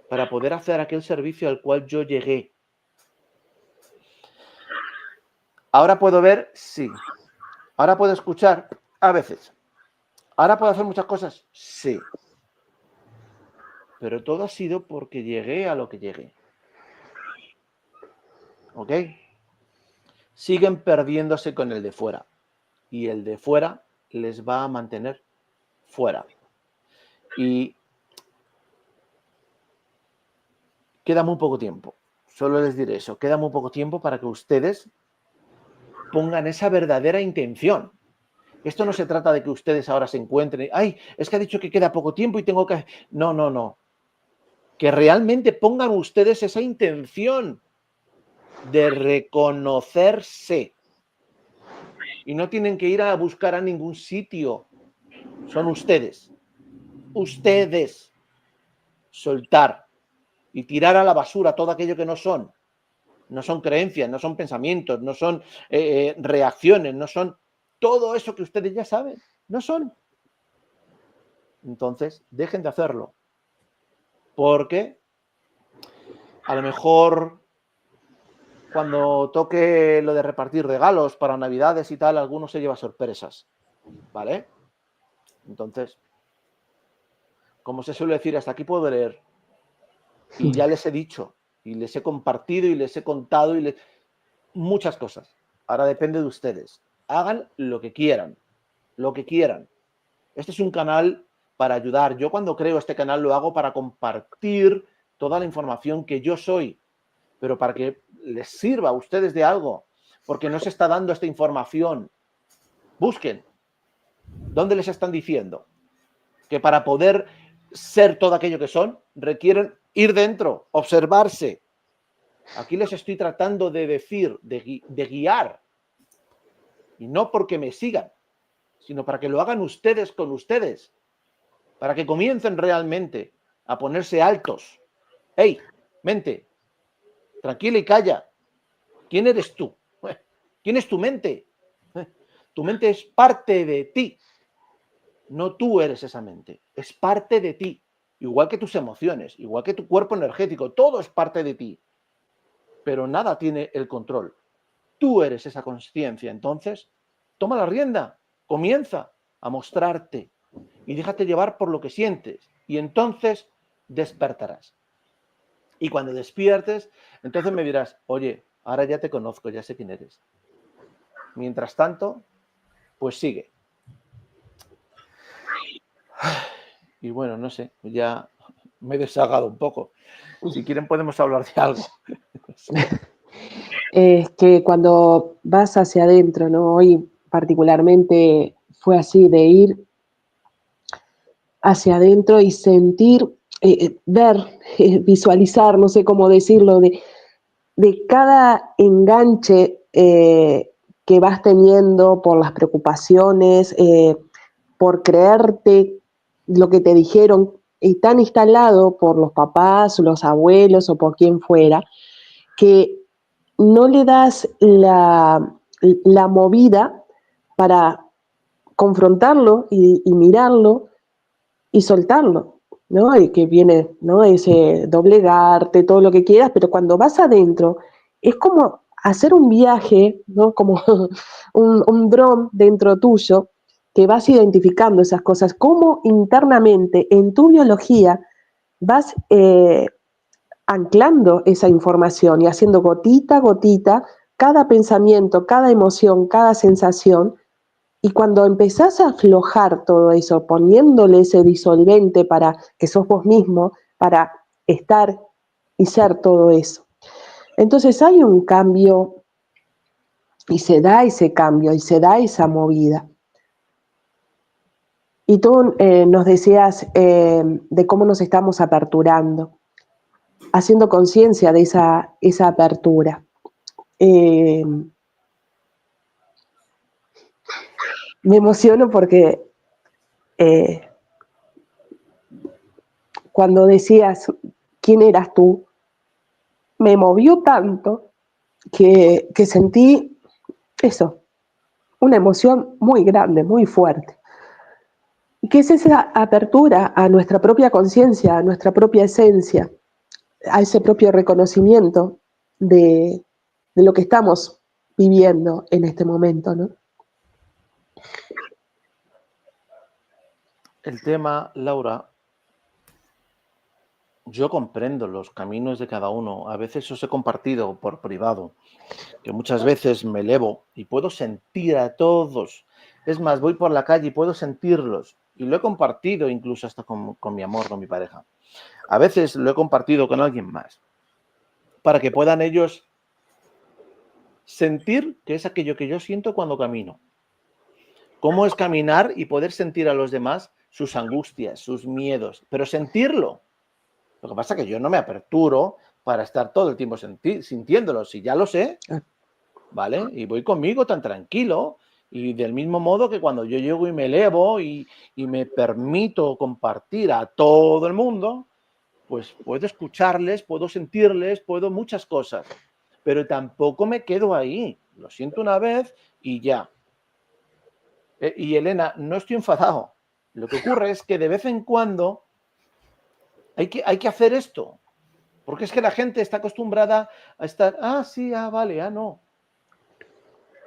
Para poder hacer aquel servicio al cual yo llegué. Ahora puedo ver, sí. Ahora puedo escuchar, a veces. Ahora puedo hacer muchas cosas, sí. Pero todo ha sido porque llegué a lo que llegué. ¿Ok? Siguen perdiéndose con el de fuera. Y el de fuera les va a mantener fuera. Y queda muy poco tiempo. Solo les diré eso. Queda muy poco tiempo para que ustedes pongan esa verdadera intención. Esto no se trata de que ustedes ahora se encuentren. Ay, es que ha dicho que queda poco tiempo y tengo que... No, no, no. Que realmente pongan ustedes esa intención de reconocerse. Y no tienen que ir a buscar a ningún sitio. Son ustedes. Ustedes. Soltar y tirar a la basura todo aquello que no son. No son creencias, no son pensamientos, no son reacciones, no son todo eso que ustedes ya saben. No son. Entonces, dejen de hacerlo. Porque a lo mejor cuando toque lo de repartir regalos para Navidades y tal, alguno se lleva sorpresas. ¿Vale? Entonces, como se suele decir, hasta aquí puedo leer. Y ya les he dicho, y les he compartido, y les he contado, y muchas cosas. Ahora depende de ustedes. Hagan lo que quieran. Lo que quieran. Este es un canal para ayudar. Yo cuando creo este canal lo hago para compartir toda la información que yo soy, pero para que les sirva a ustedes de algo, porque no se está dando esta información. Busquen. ¿Dónde les están diciendo? Que para poder ser todo aquello que son, requieren ir dentro, observarse. Aquí les estoy tratando de decir, de guiar. Y no porque me sigan, sino para que lo hagan ustedes con ustedes. Para que comiencen realmente a ponerse altos. ¡Ey, mente! Tranquila y calla. ¿Quién eres tú? ¿Quién es tu mente? Tu mente es parte de ti. No tú eres esa mente. Es parte de ti. Igual que tus emociones, igual que tu cuerpo energético. Todo es parte de ti. Pero nada tiene el control. Tú eres esa conciencia. Entonces, toma la rienda. Comienza a mostrarte. Y déjate llevar por lo que sientes. Y entonces despertarás. Y cuando despiertes, entonces me dirás, oye, ahora ya te conozco, ya sé quién eres. Mientras tanto, pues sigue. Y bueno, no sé, ya me he desahogado un poco. Si quieren podemos hablar de algo. Es que cuando vas hacia adentro, ¿no? Hoy particularmente fue así, de ir hacia adentro y sentir, ver, visualizar, no sé cómo decirlo, de cada enganche que vas teniendo por las preocupaciones, por creerte lo que te dijeron, y tan instalado por los papás, los abuelos o por quien fuera, que no le das la movida para confrontarlo y mirarlo y soltarlo, ¿no? Y que viene, ¿no? Ese doblegarte, todo lo que quieras, pero cuando vas adentro, es como hacer un viaje, ¿no? Como un dron dentro tuyo, que vas identificando esas cosas, cómo internamente en tu biología vas anclando esa información y haciendo gotita a gotita cada pensamiento, cada emoción, cada sensación. Y cuando empezás a aflojar todo eso, poniéndole ese disolvente para que sos vos mismo, para estar y ser todo eso. Entonces hay un cambio y se da ese cambio y se da esa movida. Y tú nos decías de cómo nos estamos aperturando, haciendo conciencia de esa apertura. Me emociono porque cuando decías quién eras tú, me movió tanto que sentí eso, una emoción muy grande, muy fuerte. Y que es esa apertura a nuestra propia conciencia, a nuestra propia esencia, a ese propio reconocimiento de lo que estamos viviendo en este momento, ¿no? El tema, Laura, yo comprendo los caminos de cada uno. A veces os he compartido por privado, que muchas veces me elevo y puedo sentir a todos. Es más, voy por la calle y puedo sentirlos. Y lo he compartido incluso hasta con mi amor, con mi pareja. A veces lo he compartido con alguien más, para que puedan ellos sentir que es aquello que yo siento cuando camino. Cómo es caminar y poder sentir a los demás sus angustias, sus miedos, pero sentirlo. Lo que pasa es que yo no me aperturo para estar todo el tiempo sintiéndolo, si ya lo sé, ¿vale? Y voy conmigo tan tranquilo, y del mismo modo que cuando yo llego y me elevo y me permito compartir a todo el mundo, pues puedo escucharles, puedo sentirles, puedo muchas cosas, pero tampoco me quedo ahí. Lo siento una vez y ya. Y Elena, no estoy enfadado. Lo que ocurre es que de vez en cuando hay que hacer esto. Porque es que la gente está acostumbrada a estar, sí, vale, no.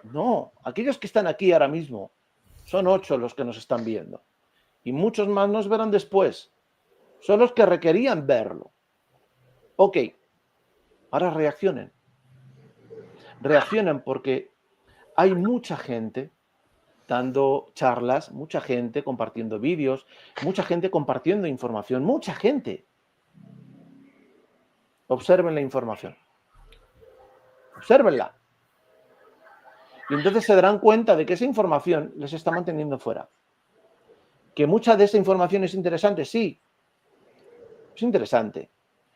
No, aquellos que están aquí ahora mismo, son 8 los que nos están viendo. Y muchos más nos verán después. Son los que requerían verlo. Ok, ahora reaccionen. Reaccionen porque hay mucha gente dando charlas, mucha gente compartiendo vídeos, mucha gente compartiendo información, mucha gente. Observen la información. Obsérvenla. Y entonces se darán cuenta de que esa información les está manteniendo fuera. Que mucha de esa información es interesante, sí. Es interesante.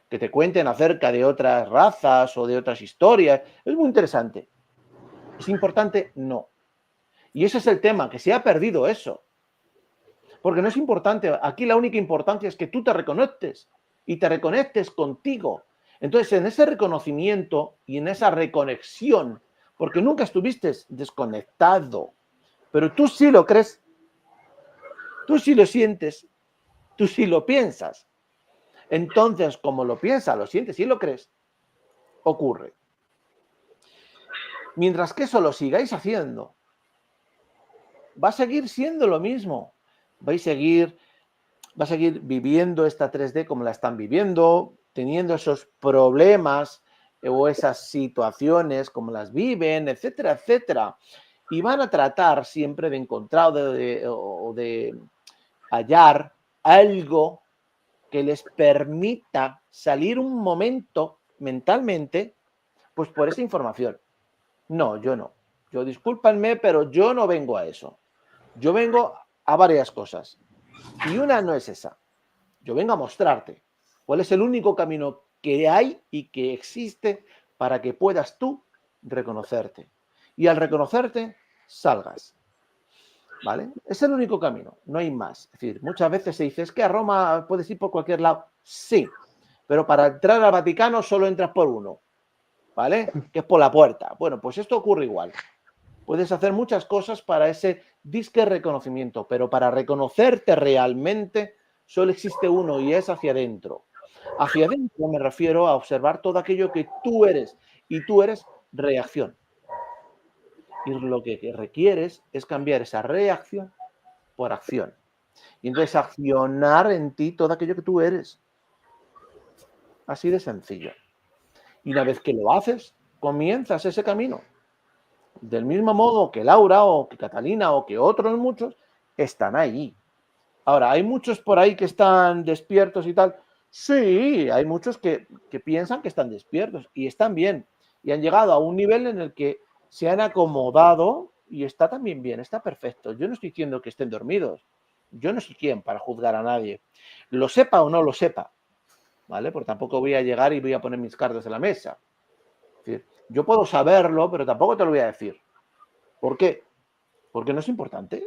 Que te cuenten acerca de otras razas o de otras historias. Es muy interesante. ¿Es importante? No. Y ese es el tema, que se ha perdido eso. Porque no es importante. Aquí la única importancia es que tú te reconectes y te reconectes contigo. Entonces, en ese reconocimiento y en esa reconexión, porque nunca estuviste desconectado, pero tú sí lo crees, tú sí lo sientes, tú sí lo piensas. Entonces, como lo piensas, lo sientes y lo crees, ocurre. Mientras que eso lo sigáis haciendo, va a seguir siendo lo mismo. Va a seguir viviendo esta 3D como la están viviendo, teniendo esos problemas o esas situaciones como las viven, etcétera, etcétera. Y van a tratar siempre de encontrar o de hallar algo que les permita salir un momento mentalmente, pues por esa información. No, yo no. Yo discúlpanme, pero yo no vengo a eso. Yo vengo a varias cosas. Y una no es esa. Yo vengo a mostrarte cuál es el único camino que hay y que existe para que puedas tú reconocerte. Y al reconocerte, salgas. ¿Vale? Es el único camino, no hay más. Es decir, muchas veces se dice, es que a Roma puedes ir por cualquier lado. Sí, pero para entrar al Vaticano solo entras por uno, ¿vale? Que es por la puerta. Bueno, pues esto ocurre igual. Puedes hacer muchas cosas para ese disque reconocimiento, pero para reconocerte realmente solo existe uno y es hacia adentro. Hacia adentro me refiero a observar todo aquello que tú eres y tú eres reacción. Y lo que requieres es cambiar esa reacción por acción. Y entonces accionar en ti todo aquello que tú eres. Así de sencillo. Y una vez que lo haces, comienzas ese camino. Del mismo modo que Laura o que Catalina o que otros muchos están ahí. Ahora, ¿hay muchos por ahí que están despiertos y tal? Sí, hay muchos que piensan que están despiertos y están bien. Y han llegado a un nivel en el que se han acomodado y está también bien, está perfecto. Yo no estoy diciendo que estén dormidos. Yo no soy quien para juzgar a nadie. Lo sepa o no lo sepa, ¿vale? Porque tampoco voy a llegar y voy a poner mis cartas en la mesa. Es decir, yo puedo saberlo, pero tampoco te lo voy a decir. ¿Por qué? Porque no es importante.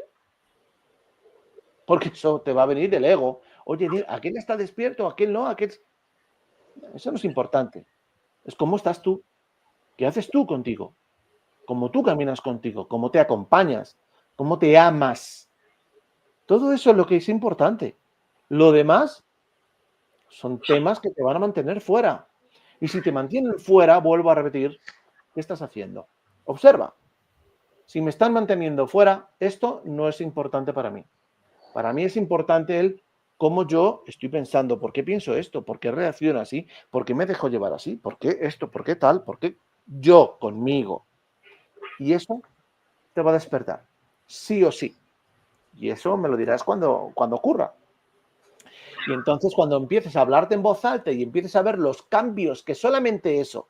Porque eso te va a venir del ego. Oye, aquel está despierto, aquel no, aquel... Eso no es importante. Es cómo estás tú. ¿Qué haces tú contigo? Cómo tú caminas contigo, cómo te acompañas, cómo te amas. Todo eso es lo que es importante. Lo demás son temas que te van a mantener fuera. Y si te mantienen fuera, vuelvo a repetir, ¿qué estás haciendo? Observa. Si me están manteniendo fuera, esto no es importante para mí. Para mí es importante el cómo yo estoy pensando, por qué pienso esto, por qué reacciono así, por qué me dejo llevar así, por qué esto, por qué tal, por qué yo conmigo. Y eso te va a despertar, sí o sí. Y eso me lo dirás cuando ocurra. Y entonces cuando empieces a hablarte en voz alta y empieces a ver los cambios que solamente eso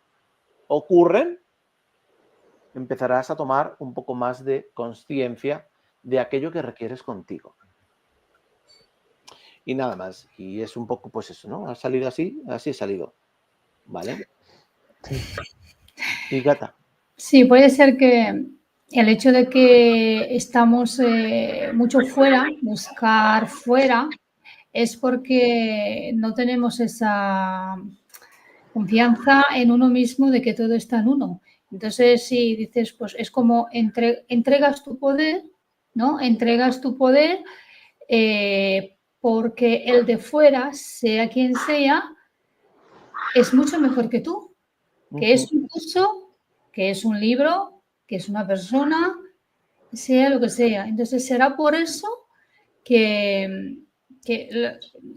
ocurren, empezarás a tomar un poco más de conciencia de aquello que requieres contigo. Y nada más. Y es un poco, pues eso, ¿no? Ha salido así, así he salido. ¿Vale? Y Gata. Sí, puede ser que el hecho de que estamos mucho fuera, buscar fuera, es porque no tenemos esa confianza en uno mismo de que todo está en uno. Entonces, si dices, pues es como entregas tu poder, ¿no? Entregas tu poder porque el de fuera, sea quien sea, es mucho mejor que tú. Que es un curso, que es un libro, que es una persona, sea lo que sea. Entonces, será por eso que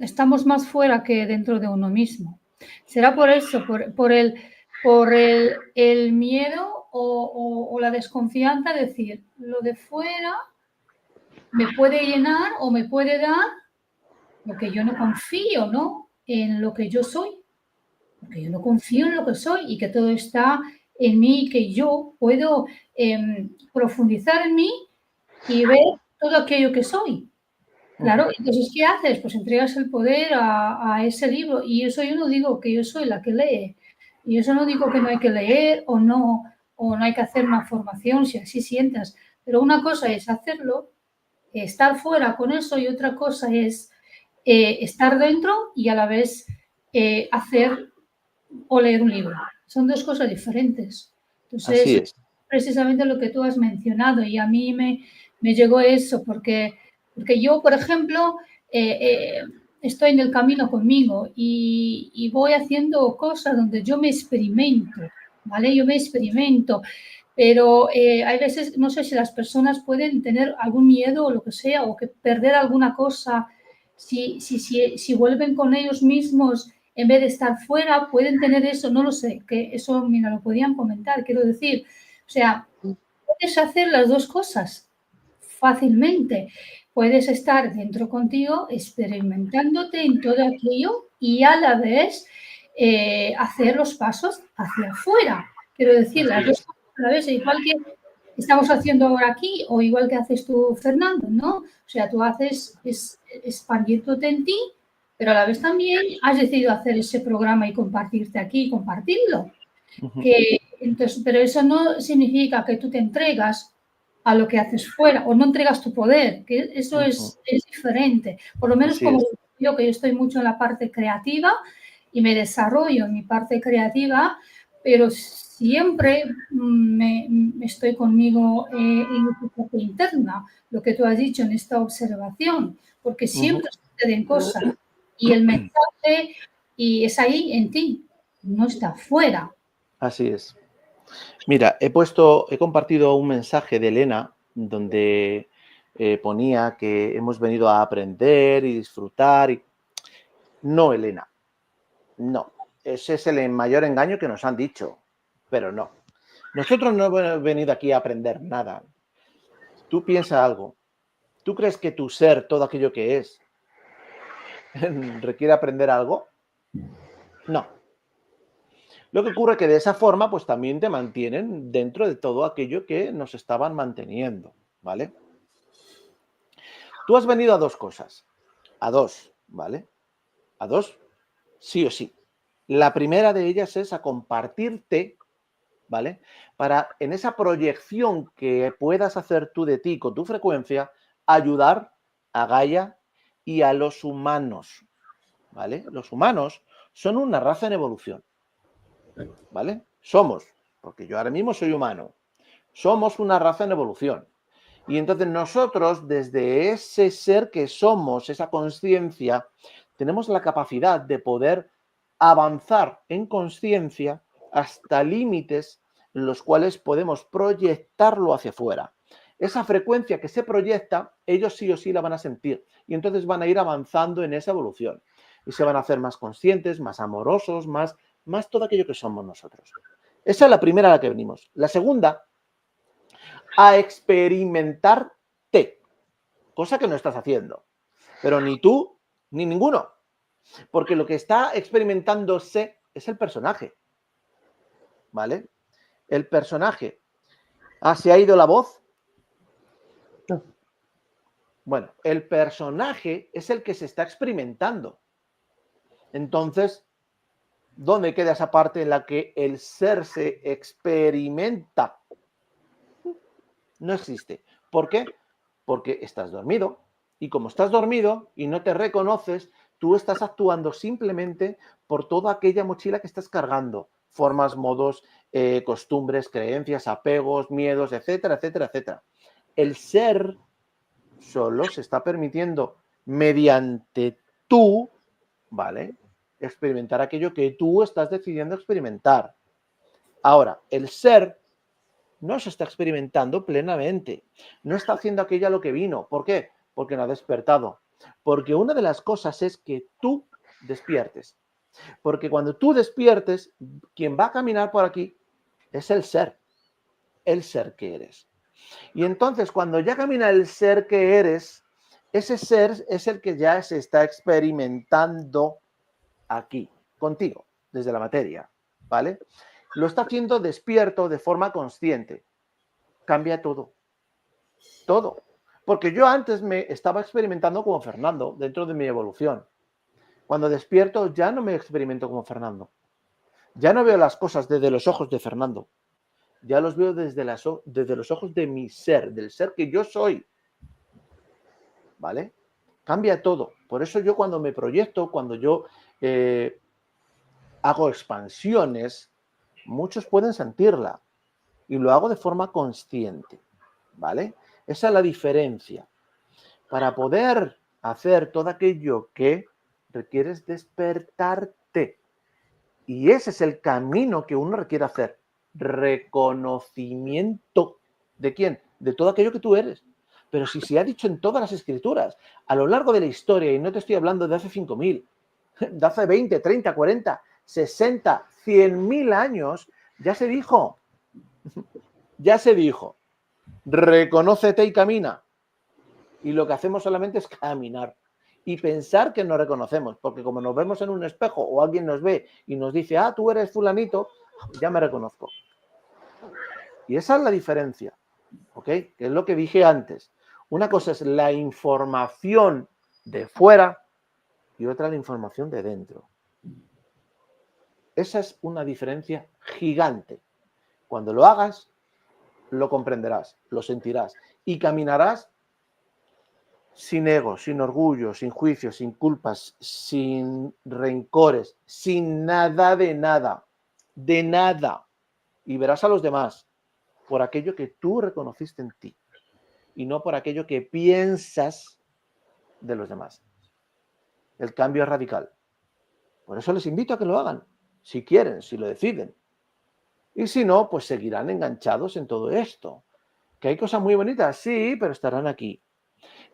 estamos más fuera que dentro de uno mismo. Será por eso, por el miedo o la desconfianza de decir, lo de fuera me puede llenar o me puede dar lo que yo no confío, ¿no? En lo que yo soy. Porque yo no confío en lo que soy y que todo está en mí y que yo puedo profundizar en mí y ver todo aquello que soy. Claro, entonces, ¿qué haces? Pues entregas el poder a ese libro. Y eso yo no digo que yo soy la que lee. Y eso no digo que no hay que leer o no hay que hacer una formación si así sientas. Pero una cosa es hacerlo estar fuera con eso y otra cosa es estar dentro y a la vez hacer o leer un libro. Son dos cosas diferentes. Así Entonces, es. precisamente lo que tú has mencionado y a mí me llegó eso porque yo, por ejemplo, estoy en el camino conmigo y voy haciendo cosas donde yo me experimento, ¿vale? Yo me experimento, pero hay veces, no sé si las personas pueden tener algún miedo o lo que sea, o que perder alguna cosa, si vuelven con ellos mismos en vez de estar fuera, pueden tener eso, no lo sé, que eso, mira, lo podían comentar, quiero decir, o sea, puedes hacer las dos cosas fácilmente. Puedes estar dentro contigo experimentándote en todo aquello y a la vez hacer los pasos hacia afuera. Quiero decir, las dos cosas a la vez, igual que estamos haciendo ahora aquí o igual que haces tú, Fernando, ¿no? O sea, tú haces expandiéndote en ti, pero a la vez también has decidido hacer ese programa y compartirte aquí y compartirlo. Entonces, pero eso no significa que tú te entregas a lo que haces fuera o no entregas tu poder, que eso es diferente. Por lo menos Así como es. yo, que yo estoy mucho en la parte creativa y me desarrollo en mi parte creativa, pero siempre estoy conmigo en mi parte interna, lo que tú has dicho en esta observación, porque siempre suceden cosas y el mensaje y es ahí en ti, no está fuera. Así es. Mira, he compartido un mensaje de Elena donde ponía que hemos venido a aprender y disfrutar. No, Elena, no. Ese es el mayor engaño que nos han dicho, pero no. Nosotros no hemos venido aquí a aprender nada. Tú piensa algo. ¿Tú crees que tu ser, todo aquello que es, requiere aprender algo? No. Lo que ocurre es que de esa forma, pues también te mantienen dentro de todo aquello que nos estaban manteniendo, ¿vale? Tú has venido a dos cosas, a dos, ¿vale? A dos, sí o sí. La primera de ellas es a compartirte, ¿vale? Para en esa proyección que puedas hacer tú de ti con tu frecuencia, ayudar a Gaia y a los humanos, ¿vale? Los humanos son una raza en evolución, ¿vale? Somos, porque yo ahora mismo soy humano, somos una raza en evolución. Y entonces nosotros, desde ese ser que somos, esa conciencia, tenemos la capacidad de poder avanzar en conciencia hasta límites en los cuales podemos proyectarlo hacia afuera. Esa frecuencia que se proyecta, ellos sí o sí la van a sentir. Y entonces van a ir avanzando en esa evolución. Y se van a hacer más conscientes, más amorosos, más todo aquello que somos nosotros. Esa es la primera a la que venimos. La segunda, a experimentarte, cosa que no estás haciendo. Pero ni tú, ni ninguno. Porque lo que está experimentándose es el personaje. ¿Vale? El personaje. Ah, ¿se ha ido la voz? No. Bueno, el personaje es el que se está experimentando. Entonces, ¿dónde queda esa parte en la que el ser se experimenta? No existe. ¿Por qué? Porque estás dormido. Y como estás dormido y no te reconoces, tú estás actuando simplemente por toda aquella mochila que estás cargando. Formas, modos, costumbres, creencias, apegos, miedos, etcétera, etcétera, etcétera. El ser solo se está permitiendo mediante tú, ¿vale? Experimentar aquello que tú estás decidiendo experimentar. Ahora, el ser no se está experimentando plenamente, no está haciendo aquello a lo que vino. ¿Por qué? Porque no ha despertado. Porque una de las cosas es que tú despiertes. Porque cuando tú despiertes, quien va a caminar por aquí es el ser que eres. Y entonces, cuando ya camina el ser que eres, ese ser es el que ya se está experimentando aquí, contigo, desde la materia, ¿vale? Lo está haciendo despierto de forma consciente. Cambia todo. Todo. Porque yo antes me estaba experimentando como Fernando dentro de mi evolución. Cuando despierto ya no me experimento como Fernando. Ya no veo las cosas desde los ojos de Fernando. Ya los veo desde los ojos de mi ser, del ser que yo soy. ¿vale? Cambia todo. Por eso yo cuando me proyecto, cuando yo hago expansiones, muchos pueden sentirla y lo hago de forma consciente, ¿vale? Esa es la diferencia. Para poder hacer todo aquello que requieres despertarte. Y ese es el camino que uno requiere hacer. Reconocimiento. ¿De quién? De todo aquello que tú eres. Pero si se ha dicho en todas las escrituras, a lo largo de la historia, y no te estoy hablando de hace 5.000, de hace 20, 30, 40, 60, 100.000 años, ya se dijo. Ya se dijo. Reconócete y camina. Y lo que hacemos solamente es caminar y pensar que nos reconocemos, porque como nos vemos en un espejo o alguien nos ve y nos dice, ah, tú eres fulanito, ya me reconozco. Y esa es la diferencia, ¿ok? Que es lo que dije antes. Una cosa es la información de fuera y otra la información de dentro. Esa es una diferencia gigante. Cuando lo hagas, lo comprenderás, lo sentirás y caminarás sin ego, sin orgullo, sin juicios, sin culpas, sin rencores, sin nada de nada, de nada. Y verás a los demás por aquello que tú reconociste en ti y no por aquello que piensas de los demás. El cambio es radical. Por eso les invito a que lo hagan, si quieren, si lo deciden. Y si no, pues seguirán enganchados en todo esto. Que hay cosas muy bonitas, sí, pero estarán aquí.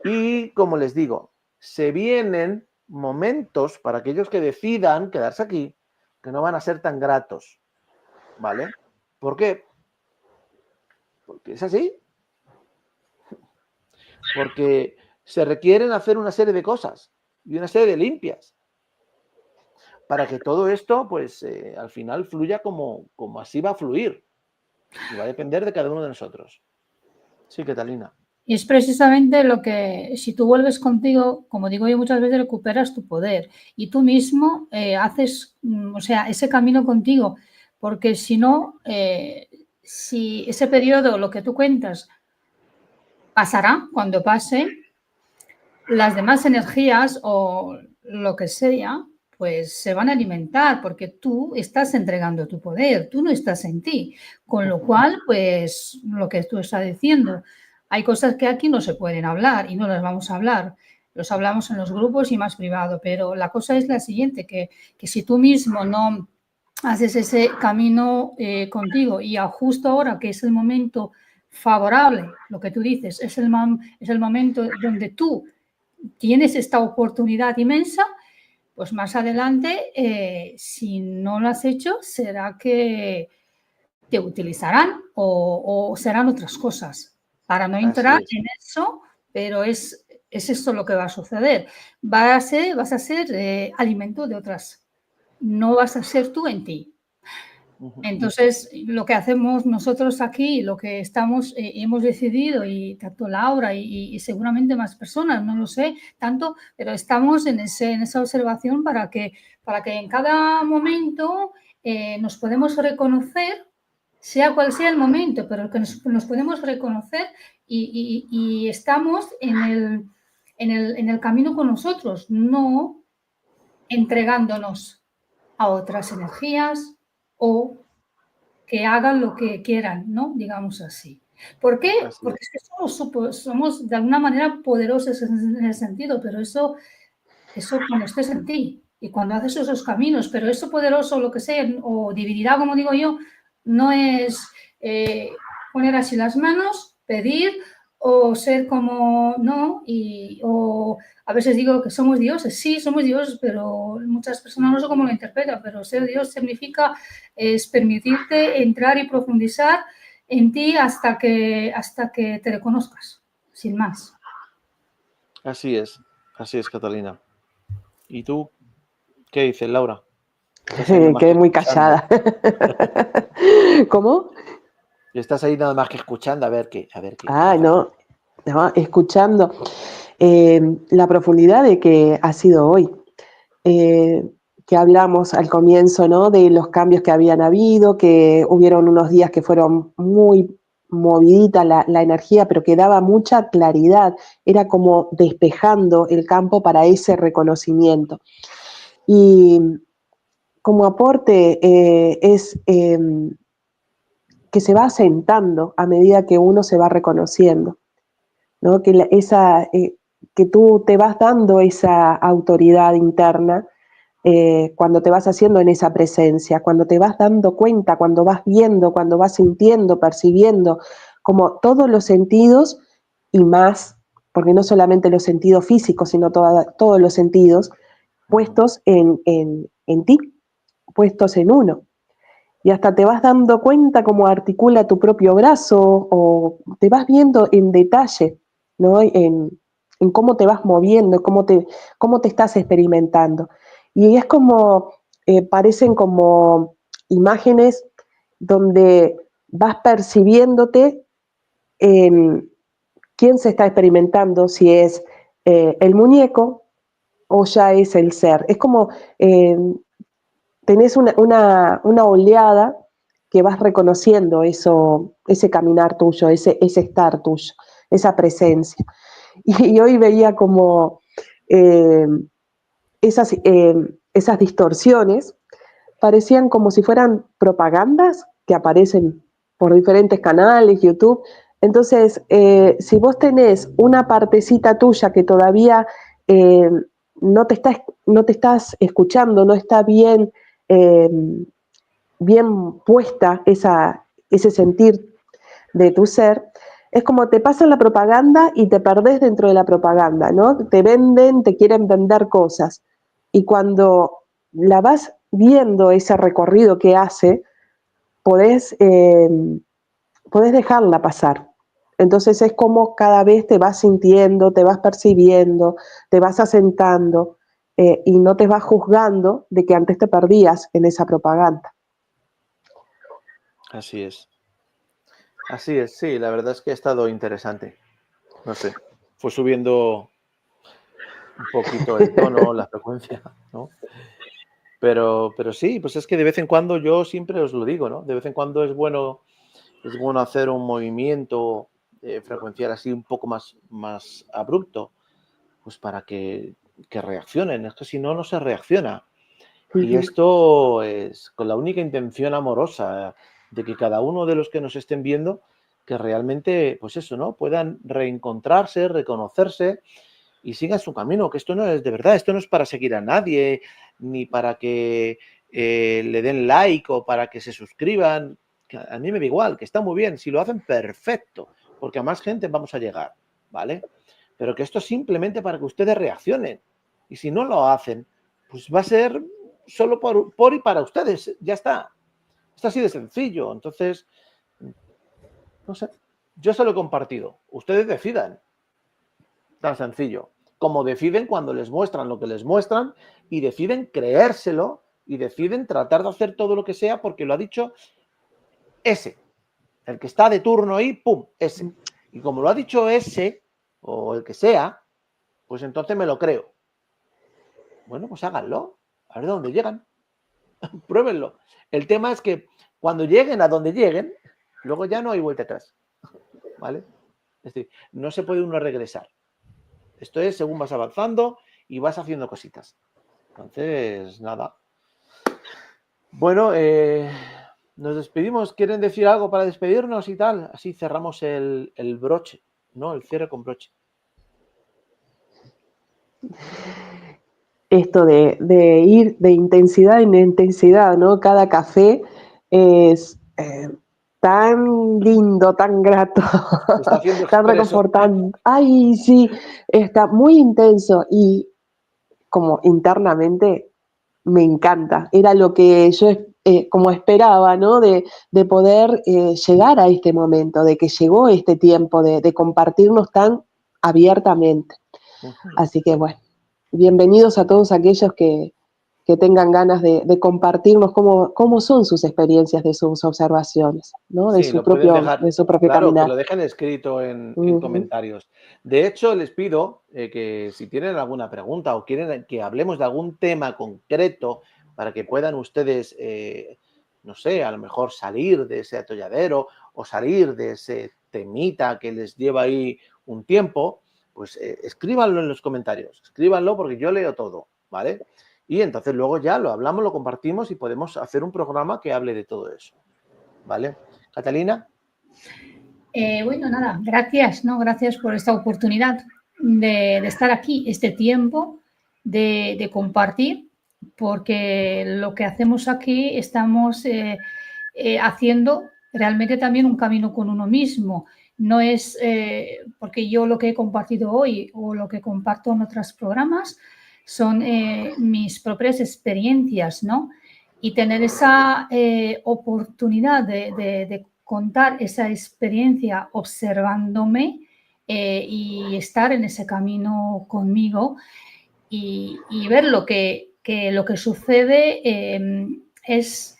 Y como les digo, se vienen momentos para aquellos que decidan quedarse aquí, que no van a ser tan gratos, ¿vale? ¿Por qué? Porque es así. Porque se requieren hacer una serie de cosas y una serie de limpias para que todo esto, pues, al final fluya como así va a fluir. Y va a depender de cada uno de nosotros. Sí, Catalina. Y es precisamente lo que, si tú vuelves contigo, como digo yo muchas veces, recuperas tu poder y tú mismo haces, o sea, ese camino contigo, porque si no, si ese periodo, lo que tú cuentas, pasará cuando pase, las demás energías o lo que sea, pues se van a alimentar porque tú estás entregando tu poder, tú no estás en ti. Con lo cual, pues lo que tú estás diciendo, hay cosas que aquí no se pueden hablar y no las vamos a hablar. Los hablamos en los grupos y más privado, pero la cosa es la siguiente, que si tú mismo no haces ese camino contigo y justo ahora que es el momento favorable, lo que tú dices, es el momento donde tú tienes esta oportunidad inmensa, pues más adelante, si no lo has hecho, será que te utilizarán o serán otras cosas. Para no entrar en eso, pero es esto lo que va a suceder. Vas a ser alimento de otras. No vas a ser tú en ti. Entonces, lo que hacemos nosotros aquí, lo que hemos decidido, y tanto Laura y seguramente más personas, no lo sé tanto, pero estamos en esa observación para que en cada momento nos podemos reconocer, sea cual sea el momento, pero que nos podemos reconocer y estamos en el camino con nosotros, no entregándonos a otras energías o que hagan lo que quieran, ¿no? Digamos así. ¿Por qué? Porque es que somos de alguna manera poderosos en ese sentido, pero eso cuando estés en ti y cuando haces esos caminos, pero eso poderoso, lo que sea, o divinidad, como digo yo, no es poner así las manos, pedir o ser como, no, o a veces digo que somos dioses, sí, somos dioses, pero muchas personas no sé cómo lo interpretan, pero ser Dios significa es permitirte entrar y profundizar en ti hasta que te reconozcas, sin más. Así es, Catalina. ¿Y tú qué dices, Laura? Quedé muy callada. ¿Cómo? Estás ahí nada más que escuchando, a ver qué. Ah, no, escuchando la profundidad de que ha sido hoy. Que hablamos al comienzo, ¿no? De los cambios que habían habido, que hubieron unos días que fueron muy movidita la energía, pero que daba mucha claridad, era como despejando el campo para ese reconocimiento. Y como aporte es que se va asentando a medida que uno se va reconociendo, ¿no? Que tú te vas dando esa autoridad interna cuando te vas haciendo en esa presencia, cuando te vas dando cuenta, cuando vas viendo, cuando vas sintiendo, percibiendo, como todos los sentidos y más, porque no solamente los sentidos físicos, sino todos los sentidos puestos en ti, puestos en uno. Y hasta te vas dando cuenta cómo articula tu propio brazo o te vas viendo en detalle, ¿no? En cómo te vas moviendo, cómo te estás experimentando. Y es como, parecen como imágenes donde vas percibiéndote en quién se está experimentando, si es el muñeco o ya es el ser. Es como tenés una oleada que vas reconociendo eso, ese caminar tuyo, ese estar tuyo, esa presencia. Y hoy veía como eh, esas distorsiones parecían como si fueran propagandas que aparecen por diferentes canales, YouTube. Entonces, si vos tenés una partecita tuya que todavía eh, no te estás escuchando, no está eh, bien puesta ese sentir de tu ser, es como te pasan la propaganda y te perdés dentro de la propaganda, ¿no? Te venden, te quieren vender cosas. Y cuando la vas viendo ese recorrido que hace, podés, podés dejarla pasar. Entonces es como cada vez te vas sintiendo, te vas percibiendo, te vas asentando y no te vas juzgando de que antes te perdías en esa propaganda. Así es. Así es, sí, la verdad es que ha estado interesante. No sé, fue subiendo un poquito el tono, la frecuencia, ¿no? Pero sí, pues es que de vez en cuando yo siempre os lo digo, ¿no? De vez en cuando es bueno hacer un movimiento frecuencial así un poco más abrupto, pues para que reaccionen. Es que si no, no se reacciona. Y esto es con la única intención amorosa de que cada uno de los que nos estén viendo, que realmente, pues eso, ¿no? Puedan reencontrarse, reconocerse y sigan su camino, que esto no es de verdad, esto no es para seguir a nadie, ni para que le den like o para que se suscriban. Que a mí me da igual, que está muy bien, si lo hacen perfecto, porque a más gente vamos a llegar, ¿vale? Pero que esto es simplemente para que ustedes reaccionen. Y si no lo hacen, pues va a ser solo por y para ustedes, ya está. Está así de sencillo. Entonces, no sé, yo se lo he compartido. Ustedes decidan. Tan sencillo. Como deciden cuando les muestran lo que les muestran y deciden creérselo y deciden tratar de hacer todo lo que sea porque lo ha dicho ese. El que está de turno ahí, ¡pum! Ese. Y como lo ha dicho ese o el que sea, pues entonces me lo creo. Bueno, pues háganlo. A ver dónde llegan. Pruébenlo. El tema es que cuando lleguen a donde lleguen, luego ya no hay vuelta atrás. ¿Vale? Es decir, no se puede uno regresar. Esto es según vas avanzando y vas haciendo cositas. Entonces, nada. Bueno, nos despedimos. ¿Quieren decir algo para despedirnos y tal? Así cerramos el broche, ¿no? El cierre con broche. Esto de ir de intensidad en intensidad, ¿no? Cada café es tan lindo, tan grato, Se está haciendo tan expreso. reconfortante. Ay, sí, está muy intenso y como internamente me encanta. Era lo que yo como esperaba, ¿no? De poder llegar a este momento, de que llegó este tiempo de compartirnos tan abiertamente. Así que bueno, bienvenidos a todos aquellos que tengan ganas de compartirnos cómo son sus experiencias, de sus observaciones, ¿no? Sí, lo pueden dejar, De su propio claro, que caminar. lo dejen escrito en Uh-huh. comentarios. De hecho, les pido que si tienen alguna pregunta o quieren que hablemos de algún tema concreto para que puedan ustedes, no sé, a lo mejor salir de ese atolladero o salir de ese temita que les lleva ahí un tiempo, pues escríbanlo en los comentarios, escríbanlo porque yo leo todo, ¿vale? Y entonces luego ya lo hablamos, lo compartimos y podemos hacer un programa que hable de todo eso, ¿vale? Catalina. Bueno, nada, gracias, ¿no? Gracias por esta oportunidad de estar aquí, este tiempo de compartir, porque lo que hacemos aquí estamos haciendo realmente también un camino con uno mismo. No es porque yo lo que he compartido hoy o lo que comparto en otros programas son mis propias experiencias, ¿no? Y tener esa oportunidad de contar esa experiencia observándome y estar en ese camino conmigo y ver lo que sucede es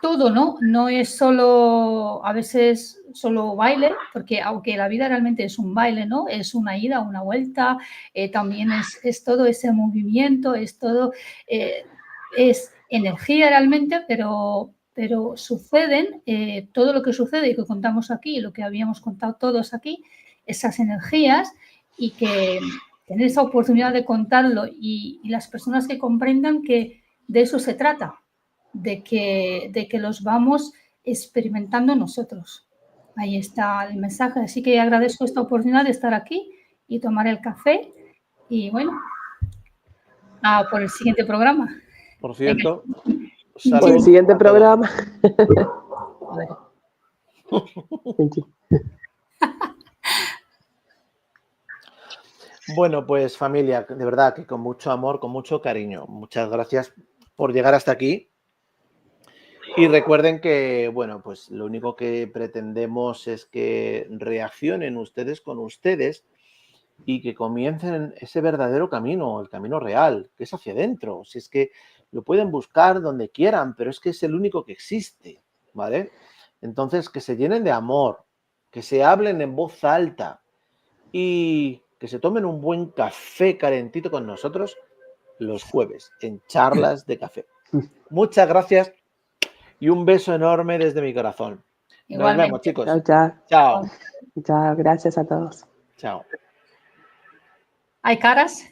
todo, ¿no? No es solo, a veces, solo baile, porque aunque la vida realmente es un baile, ¿no? Es una ida, una vuelta, también es todo ese movimiento, es todo, es energía realmente, pero suceden, todo lo que sucede y que contamos aquí, lo que habíamos contado todos aquí, esas energías y que tener esa oportunidad de contarlo y las personas que comprendan que de eso se trata, de que los vamos experimentando nosotros. Ahí está el mensaje. Así que agradezco esta oportunidad de estar aquí y tomar el café y bueno, por el siguiente programa. Por cierto, salud por el siguiente programa. Bueno, pues familia, de verdad que con mucho amor, con mucho cariño. Muchas gracias por llegar hasta aquí. Y recuerden que, bueno, pues lo único que pretendemos es que reaccionen ustedes con ustedes y que comiencen ese verdadero camino, el camino real, que es hacia adentro. Si es que lo pueden buscar donde quieran, pero es que es el único que existe, ¿vale? Entonces, que se llenen de amor, que se hablen en voz alta y que se tomen un buen café calentito con nosotros los jueves en Charlas de Café. Muchas gracias y un beso enorme desde mi corazón. Igualmente. Nos vemos, chicos. Chao, chao. Chao. Chao, gracias a todos. Chao. ¿Hay caras?